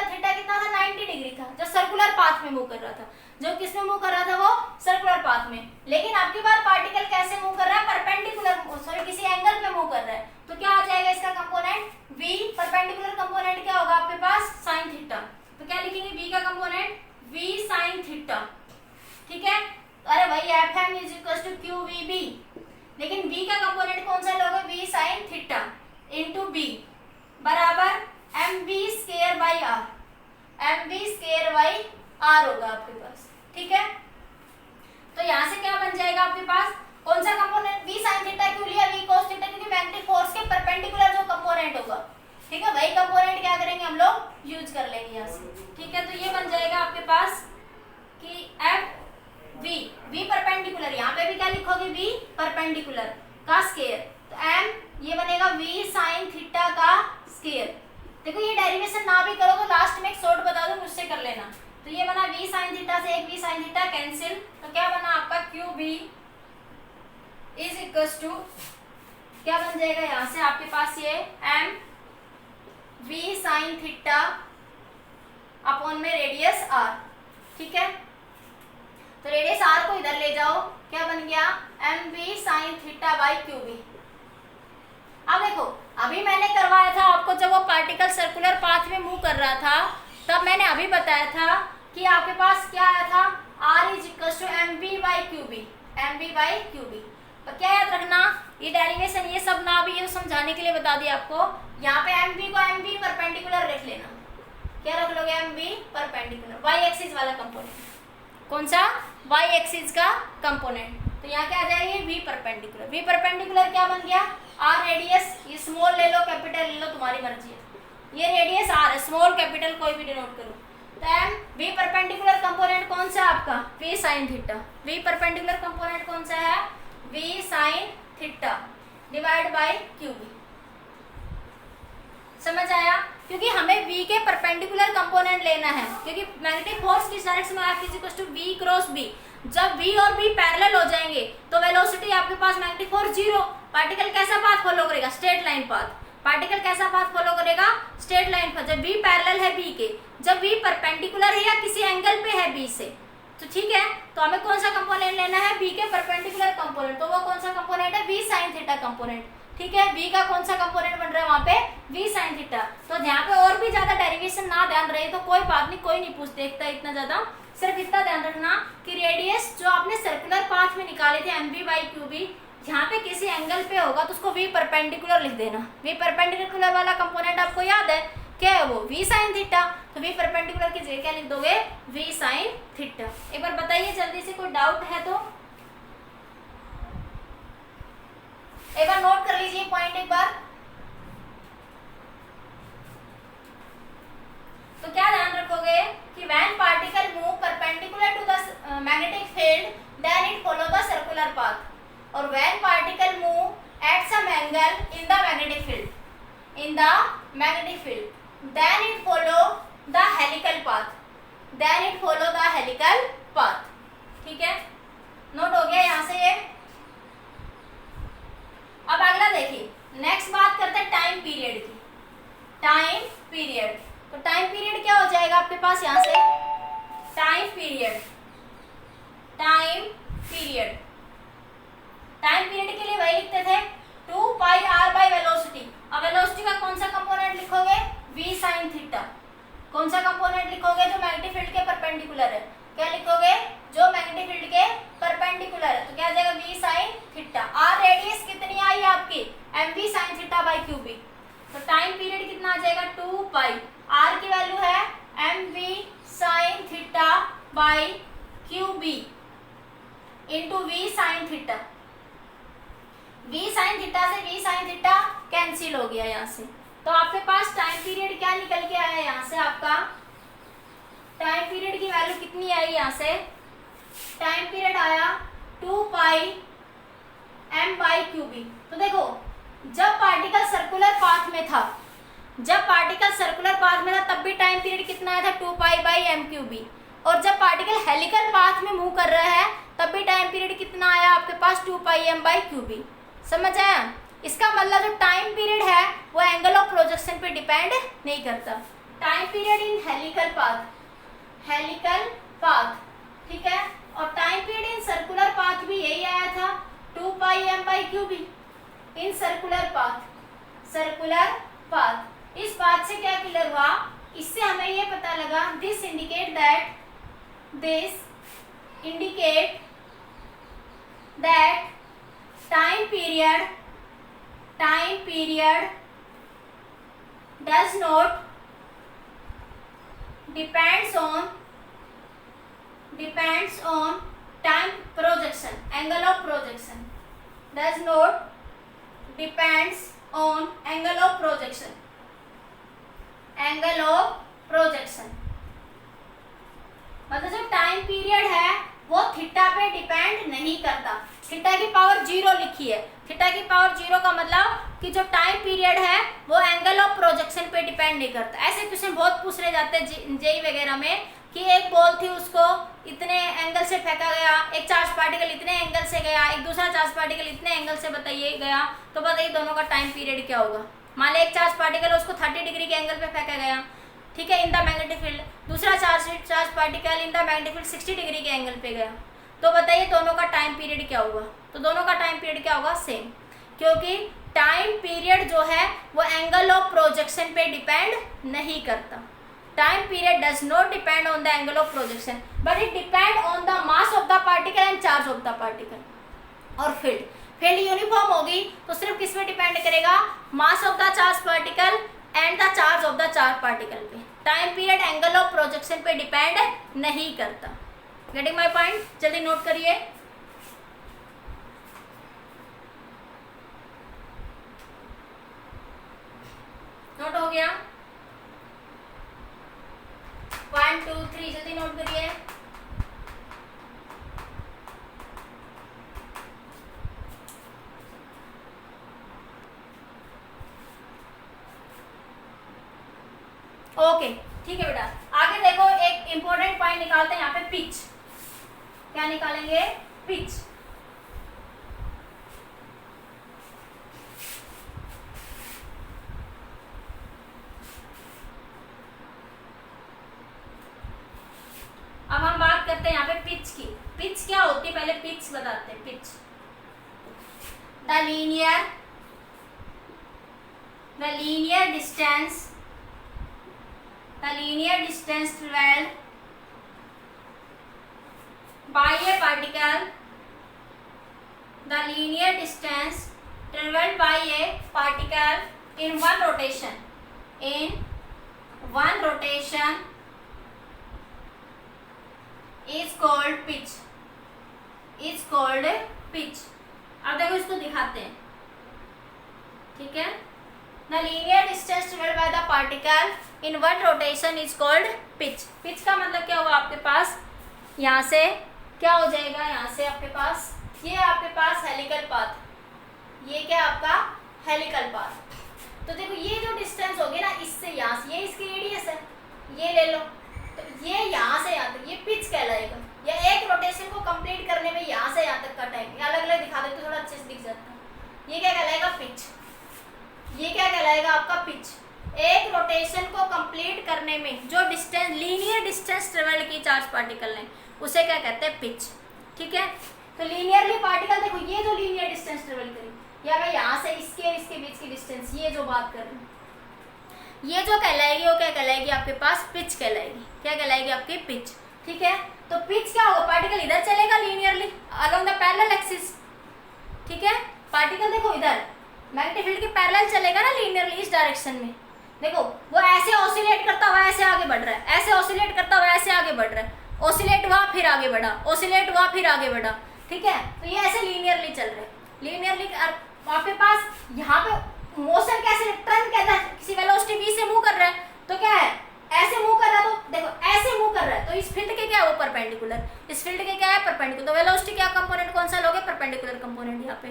थीटा कितना था, 90 डिग्री था, जो सर्कुलर पाथ में मूव कर रहा था। जो किस में मूव कर रहा था, वो सर्कुलर पाथ में। लेकिन आपकी बार पार्टिकल कैसे मूव कर रहा है, परपेंडिकुलर, सॉरी किसी एंगल पे मूव कर रहा है, तो क्या आ जाएगा इसका कंपोनेंट v। परपेंडिकुलर कंपोनेंट क्या होगा आपके पास, साइन थीटा। तो क्या लिखेंगे v का कंपोनेंट v साइन थीटा, ठीक है। अरे भाई Fm is equal to QVB, लेकिन v का कंपोनेंट कौन सा लोगे, v sign theta into b बराबर mv square by r, mv square by r होगा आपके पास, ठीक है। तो यहाँ से क्या बन जाएगा आपके पास, कौन सा कंपोनेंट, v साइन थीटा क्यों लिया, v cos थीटा, क्योंकि मैग्नेटिक फोर्स के परपेंडिकुलर जो कंपोनेंट होगा, ठीक है, वही कंपोनेंट क्या करेंगे हम लोग यूज कर लेंगे यहाँ से, ठीक है। तो ये बन जाएगा आपके पास कि v परपेंडिकुलर, यहाँ पे भी क्या लिखोगे v परपेंडिकुलर का स्क्वायर, तो m ये बनेगा v साइन थीटा का स्क्वायर। देखो ये डेरिवेशन ना भी करो तो लास्ट में एक शॉर्ट बता दो, मुझसे कर लेना। तो ये बना v साइन थीटा से एक v साइन थीटा कैंसिल, तो क्या बना आपका QB इज इक्वल टू क्या बन जाएगा यहाँ से आपके पास ये m v sine theta upon में रेडियस r, ठीक है। तो रेडियस r को इधर ले जाओ, क्या बन गया mv sine theta by QB। अब देखो अभी मैंने करवाया था आपको, जब वो पार्टिकल सर्कुलर पाथ में मूव कर रहा था तब मैंने अभी बताया था कि आपके पास क्या आया था, r is equal to mv by QB, mv by QB। तो क्या याद रखना, ये डेरिवेशन ये सब ना भी ये समझाने के लिए बता दिया आपको। यहाँ पे mv को mv परपेंडिकुलर रख लेना, क्या रख लोगे mv परपेंडिकुलर, y एक्सिस वाला कंपोनेंट, कौन सा, y एक्सिस का कंपोनेंट। तो यहाँ क्या आ जाएगी v परपेंडिकुलर, v परपेंडिकुलर क्या बन गया, r रेडियस, ये स्मॉल ले लो कैपिटल ले लो तुम्हारी मर्जी है, ये रेडियस r है, स्मॉल कैपिटल कोई भी डिनोट करो। तो m v परपेंडिकुलर कंपोनेंट कौन सा है आपका, v sine theta, v perpendicular component कौन सा है, v sine theta divide by QB। समझ आया, क्योंकि हमें v के परपेंडिकुलर कंपोनेंट लेना है, क्योंकि मैग्नेटिक फोर्स किस डायरेक्शन में F is equal to v cross b। जब v और b पैरेलल हो जाएंगे तो वेलोसिटी आपके पास मैग्नेटिक फोर्स जीरो, पार्टिकल कैसा पाथ फॉलो करेगा, स्ट्रेट लाइन पाथ। पार्टिकल कैसा पाथ फॉलो करेगा, स्ट्रेट लाइन पाथ। जब v पैरेलल है b के, जब v परपेंडिकुलर है या किसी एंगल पे है b से, तो ठीक है, तो हमें कौन सा कंपोनेंट लेना है, v के परपेंडिकुलर कंपोनेंट। तो वो कौन सा कंपोनेंट है, v साइन थीटा कंपोनेंट, ठीक है। v का कौन सा कंपोनेंट बन रहा है वहां पे, v साइन थीटा। तो यहाँ पे और भी ज्यादा डेरिवेशन ना ध्यान रहे तो कोई बात नहीं, कोई नहीं पूछ देखता इतना ज्यादा, सिर्फ इतना ध्यान रखना कि रेडियस जो आपने सर्कुलर पाथ में निकाले थे mv बाई QB, यहाँ पे किसी एंगल पे होगा तो उसको v परपेंडिकुलर लिख देना। v परपेंडिकुलर वाला कंपोनेंट आपको याद है क्या है, वो v साइन थीटा। तो v परपेंडिकुलर की जगह क्या लिख दोगे, v साइन थीटा। एक बार बताइए जल्दी से, कोई डाउट है तो एक बार नोट कर लीजिए पॉइंट एक बार। तो क्या ध्यान रखोगे कि when particle move perpendicular to the magnetic field then it follow the circular path, और when particle move at some angle in the magnetic field, in the magnetic field then it follow the helical path, then it follow the helical path, ठीक है। नोट हो गया यहाँ से ये। अब अगला देखिए, नेक्स्ट बात करते हैं टाइम पीरियड की। टाइम पीरियड, तो टाइम पीरियड क्या हो जाएगा आपके पास यहाँ से, time period, time period, time period के लिए वही लिखते थे 2 पाई r बाई वेलोसिटी। अब वेलोसिटी का कौन सा कंपोनेंट लिखोगे, v साइन थीटा। कौन सा कंपोनेंट लिखोगे, जो मैग्नेटिक फील्ड के परपेंडिकुलर है, क्या लिखोगे, जो मैग्नेटिक फील्ड के परपेंडिकुलर है, तो क्या आ जाएगा v sine theta. r radius कितनी आई आपकी, mv sine theta by QB। तो टाइम पीरियड कितना आ जाएगा, 2 पाई, r की वैल्यू है mv sine theta by QB into v sine theta. v sine theta से v साइन थीटा कैंसिल हो गया यहाँ से, तो आपके पास टाइम पीरियड क्या निकल के आया यहाँ से, आपका टाइम पीरियड की वैल्यू कितनी आई यहाँ से, टाइम पीरियड आया 2 पाई m बाई QB। तो देखो जब पार्टिकल सर्कुलर पाथ में था, जब पार्टिकल सर्कुलर पाथ में था तब भी टाइम पीरियड कितना आया था, 2 पाई बाई m QB। और जब पार्टिकल हेलिकल पाथ में मूव कर रहा है तब भी टाइम पीरियड कितना आया आपके पास, 2 पाई m बाई QB। समझ आया, इसका मतलब जो टाइम पीरियड है वो एंगल ऑफ प्रोजेक्शन पे डिपेंड नहीं करता। Time period in helical path, helical path, ठीक है, और time period in circular path भी यही आया था 2 pi m by Q be in circular path. इस बात से क्या क्लियर हुआ, इससे हमें ये पता लगा this indicate that time period does not depends on time projection, angle of projection, does not depends on angle of projection, मतलब जो टाइम पीरियड है वो थीटा पे डिपेंड नहीं करता। थीटा की पावर 0 लिखी है, थीटा की पावर 0 का मतलब कि जो टाइम पीरियड है वो एंगल ऑफ प्रोजेक्शन पे डिपेंड नहीं करता। ऐसे क्वेश्चन बहुत पूछे जाते हैं जेई वगैरह में कि एक बॉल थी, उसको इतने एंगल से फेंका गया, एक चार्ज पार्टिकल इतने एंगल से गया, एक दूसरा चार्ज पार्टिकल इतने एंगल से बताइए गया, तो बताइए दोनों का टाइम पीरियड क्या होगा। मान लो एक चार्ज पार्टिकल उसको 30 डिग्री के एंगल पे फेंका गया, ठीक है, इन द मैग्नेटिक फील्ड, दूसरा charge particle in the magnetic field 60 degree के एंगल पे गया, तो बताइए दोनों का टाइम पीरियड क्या होगा। तो दोनों का टाइम पीरियड क्या होगा, सेम, क्योंकि टाइम पीरियड जो है वो एंगल ऑफ प्रोजेक्शन पे डिपेंड नहीं करता। Time period does not depend on the angle of projection but it depend on the mass of the particle and charge of the particle. और फील्ड यूनिफॉर्म होगी तो सिर्फ किस पे डिपेंड करेगा, mass of the charge particle and the charge of the charge particle पे। Time period angle of projection पे डिपेंड नहीं करता। गेटिंग माय पॉइंट, जल्दी नोट करिए। नोट हो गया, 1 2 3 जल्दी नोट करिए। ओके ठीक है बेटा, आगे देखो एक इंपॉर्टेंट पॉइंट निकालते हैं यहाँ पे, पिच। क्या निकालेंगे, पिच। अब हम बात करते हैं यहाँ पे पिच की। पिच क्या होती है, पहले पिच बताते हैं। Pitch the linear distance travelled by a particle, the linear distance traveled by a particle in one rotation is called pitch, अब देखो इसको दिखाते हैं, ठीक है। The linear distance traveled by the particle in one rotation is called pitch। pitch का मतलब क्या होगा, आपके पास यहाँ से क्या हो जाएगा, यहाँ से आपके पास ये आपके पास हेलिकल पाथ, ये क्या आपका हेलिकल पाथ। तो देखो ये जो डिस्टेंस होगी ना, इससे यहाँ से, ये इसकी रेडियस है, ये ले लो, तो ये यहाँ से यहाँ तक ये पिच कहलाएगा। या एक रोटेशन को कंप्लीट करने में यहाँ से यहाँ तक का टाइम, अलग अलग दिखा देते तो थोड़ा अच्छे से दिख जाता है। ये क्या कहलाएगा, पिच। ये क्या कहलाएगा आपका पिच। एक रोटेशन को कंप्लीट करने में जो डिस्टेंस, लीनियर डिस्टेंस ट्रेवल की चार्ज पार्टिकल ने, उसे क्या कहते हैं, पिच, ठीक है। तो लीनियरली पार्टिकल देखो, ये जो लीनियर डिस्टेंस ट्रेवल करी, या मैं यहाँ से इसके और इसके बीच की डिस्टेंस, ये जो बात कर रही हूँ, ये जो कहलाएगी वो क्या कहलाएगी, आपके पास पिच कहलाएगी। क्या कहलाएगी, आपकी पिच, ठीक है। तो पिच क्या होगा, पार्टिकल इधर चलेगा linearly along the parallel axis, ठीक है। पार्टिकल देखो इधर मैग्नेटिक फील्ड के पैरेलल चलेगा ना लीनियरली, इस डायरेक्शन में। देखो वो ऐसे ऑसिलेट करता हुआ ऐसे आगे बढ़ रहा है, ऐसे ऑसिलेट करता हुआ ऐसे आगे बढ़ रहा है, ऑसिलेट हुआ फिर आगे बढ़ा, ऑसिलेट हुआ फिर आगे बढ़ा, ठीक है। तो ये ऐसे लीनियरली चल रहे हैं। लीनियरली आपके पास यहाँ पे मोशन कैसे, टर्न कहता है, किसी वेलोसिटी v से मूव कर रहा है, तो क्या है, ऐसे मूव कर रहा है, तो देखो ऐसे मूव कर रहा है, तो इस फील्ड के क्या है, वो परपेंडिकुलर, इस फील्ड के क्या है, परपेंडिकुलर। तो वेलोसिटी क्या कंपोनेंट कौन सा लोगे, परपेंडिकुलर कंपोनेंट यहाँ पे,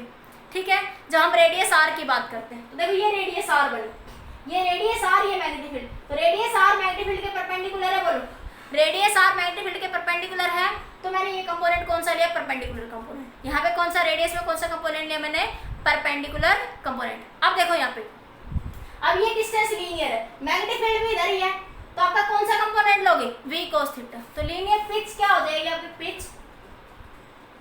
ठीक है। जब हम रेडियस r की बात करते हैं, तो देखो ये रेडियस r बनी, ये रेडियस r, ये मैग्नेटिक फील्ड, तो रेडियस r मैग्नेटिक फील्ड के परपेंडिकुलर है, बोलो रेडियस r मैग्नेटिक फील्ड के परपेंडिकुलर है, तो मैंने ये कंपोनेंट कौन सा लिया, परपेंडिकुलर कंपोनेंट। यहाँ पे कौन सा, रेडियस में कौन सा कंपोनेंट लिया मैंने, परपेंडिकुलर कंपोनेंट। अब देखो यहाँ पे, अब ये डिस्टेंस लीनियर है, मैग्नेटिक फील्ड भी इधर ही है, तो आपका कौन सा कंपोनेंट लोगे, v cos थीटा। तो लीनियर पिच क्या हो जाएगी आपकी, पिच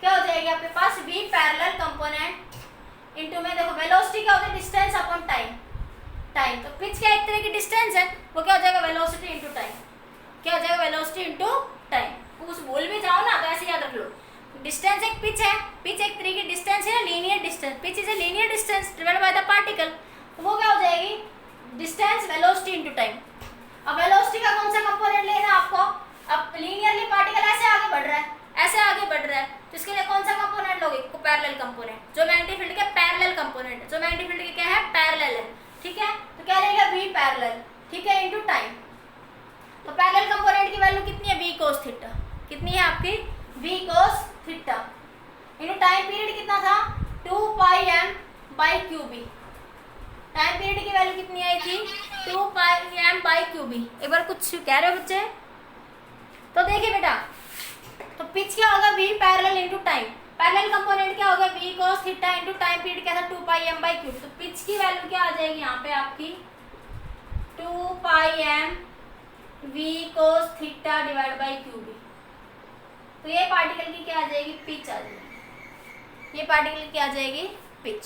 क्या हो जाएगी आपके पास v पैरेलल कंपोनेंट इनटू में देखो वेलोसिटी क्या होता है डिस्टेंस अपॉन टाइम। टाइम तो पिच का एक तरह की डिस्टेंस है, वो क्या हो जाएगा वेलोसिटी इनटू टाइम। क्या हो जाएगा वेलोसिटी इनटू टाइम। उस भूल भी जाओ ना तो ऐसे याद रख लो, डिस्टेंस एक पिच है, पिच एक तरह की डिस्टेंस है linear distance, pitch is a linear distance travelled by the particle, तो वो क्या हो जाएगी डिस्टेंस वेलोसिटी इनटू टाइम। अब वेलोसिटी का कौन सा कंपोनेंट लेना है आपको, अब लीनियरली पार्टिकल ऐसे आगे बढ़ रहा है, ऐसे आगे बढ़ रहा है, तो इसके लिए कौन सा कंपोनेंट लोगे, पैरेलल कंपोनेंट, जो मैग्नेटिक फील्ड के पैरेलल कंपोनेंट है, जो मैग्नेटिक फील्ड के क्या है पैरेलल है, ठीक है। तो क्या लेगा v पैरेलल, ठीक है, इनटू टाइम। तो पैरेलल कंपोनेंट की वैल्यू कितनी है v cos थीटा, कितनी है आपकी v cos theta into time period कितना था 2 pi m by Q B. Time period की वैल्यू कितनी आई थी 2 पाई m बाई क्यूबी। एक बार कुछ कह रहे हो बच्चे, तो देखिए बेटा, तो पिच क्या होगा v parallel into time, parallel component क्या होगा v cos theta into time period क्या था 2 पाई m बाई क्यूब। तो पिच की वैल्यू क्या आ जाएगी यहाँ पे आपकी 2 pi m v cos theta divide by cube. तो ये पार्टिकल की क्या आ जाएगी पिच आ जाएगी, ये पार्टिकल की क्या आ जाएगी पिच।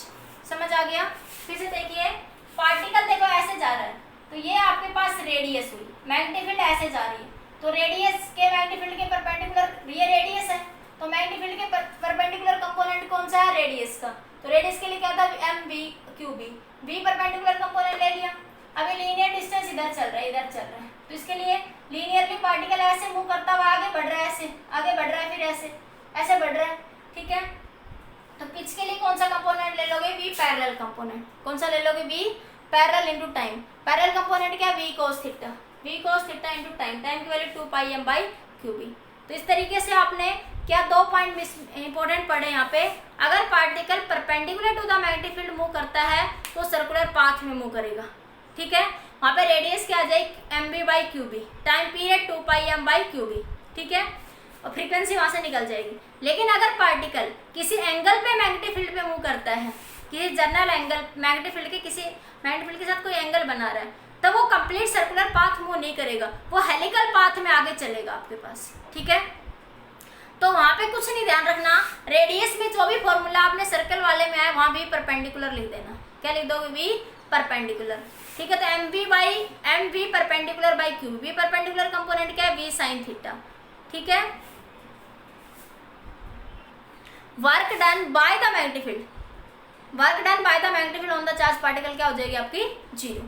समझ आ गया। फिर से देखिए पार्टिकल देखो ऐसे जा रहा है, तो ये आपके पास रेडियस हुई, मैग्नेटिक फील्ड ऐसे जा रही है, तो रेडियस के मैग्नेटिक फील्ड के परपेंडिकुलर ये रेडियस है, तो मैग्नेटिक फील्ड के परपेंडिकुलर कंपोनेंट कौन सा है रेडियस का, तो रेडियस के लिए क्या था M V Q B, V perpendicular component ले लिया। अभी लीनियर डिस्टेंस इधर चल रहा है, इधर चल रहा है, तो इसके लिए लीनियरली पार्टिकल ऐसे मूव करता हुआ आगे बढ़ रहा है, ऐसे आगे बढ़ रहा है, फिर ऐसे ऐसे बढ़ रहा है, ठीक है। तो पिच के लिए कौन सा कंपोनेंट ले लोगे v पैरेलल कंपोनेंट, कौन सा ले लोगे v parallel into time. Parallel component क्या v cos theta, v cos theta into time, time की value 2 pi m by q B. तो इस तरीके से आपने क्या दो पॉइंट इंपॉर्टेंट पढ़े यहाँ पे, अगर particle perpendicular to the magnetic field move करता है तो सर्कुलर पाथ में मूव करेगा, ठीक है। वहाँ पे रेडियस क्या आ जाएगी M B by Q B, time period 2 pi m by Q B, ठीक है, और फ्रीक्वेंसी वहाँ से निकल जाएगी। लेकिन अगर पार्टिकल किसी एंगल पे मैग्नेटिक फील्ड पे मूव करता है, किसी जनरल एंगल मैग्नेटिक फील्ड के किसी मैग्नेटिक फील्ड के साथ कोई एंगल बना रहा है, तो वो कंप्लीट सर्कुलर पाथ मूव नहीं करेगा, वो हेलिकल पाथ में आगे चलेगा आपके पास, ठीक है। तो वहाँ पे कुछ नहीं ध्यान रखना, रेडियस में जो भी फॉर्मूला आपने सर्कल वाले में आया वहाँ v परपेंडिकुलर लिख देना। क्या लिख दोगे v परपेंडिकुलर, ठीक है। तो M V perpendicular by Q, V perpendicular component क्या है v साइन थीटा, ठीक है। Work done by the magnetic field, work done by the magnetic field on the charge particle क्या हो जाएगी आपकी 0,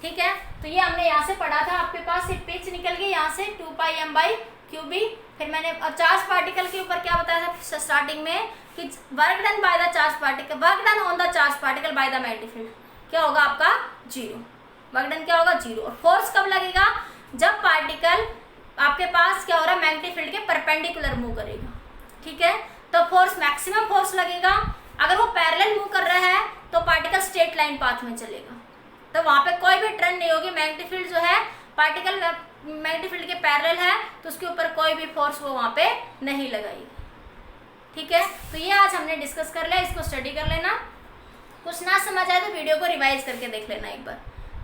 ठीक है। तो ये हमने यहाँ से पढ़ा था, आपके पास से पिच निकल गई यहाँ से 2 पाई m बाई क्यूबी। फिर मैंने चार्ज पार्टिकल के ऊपर क्या बताया था स्टार्टिंग में कि work done by the charge particle, work done on the charge particle by the magnetic field क्या होगा आपका 0, वर्क डन क्या होगा 0। और फोर्स कब लगेगा, जब पार्टिकल आपके पास क्या हो रहा है मैग्नेटिक फील्ड के परपेंडिकुलर मूव करेगा, ठीक है। तो फोर्स मैक्सिमम फोर्स लगेगा, अगर वो पैरेलल मूव कर रहा है तो पार्टिकल स्ट्रेट लाइन पाथ में चलेगा, तो वहाँ पे कोई भी टर्न नहीं होगी, मैग्नेटिक फील्ड जो है पार्टिकल मैग्नेटिक फील्ड के पैरेलल है तो उसके ऊपर कोई भी फोर्स वो वहाँ पे नहीं लगाएगी, ठीक है। तो ये आज हमने डिस्कस कर लिया, इसको स्टडी कर लेना, कुछ ना समझ आए तो वीडियो को रिवाइज करके देख लेना एक बार,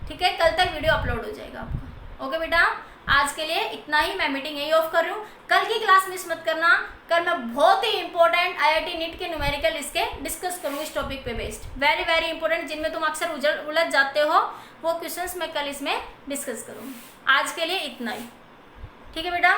ठीक है। कल तक वीडियो अपलोड हो जाएगा आपका, ओके बेटा। आज के लिए इतना ही, मैं मीटिंग यही ऑफ कर रही हूँ, कल की क्लास मिस मत करना, कल मैं बहुत ही इंपॉर्टेंट IIT नीट के न्यूमेरिकल इसके डिस्कस करूँगी इस टॉपिक पे बेस्ड, वेरी वेरी इंपॉर्टेंट, जिनमें तुम अक्सर उलझ जाते हो वो क्वेश्चंस मैं कल इसमें डिस्कस करूँगी। आज के लिए इतना ही, ठीक है बेटा।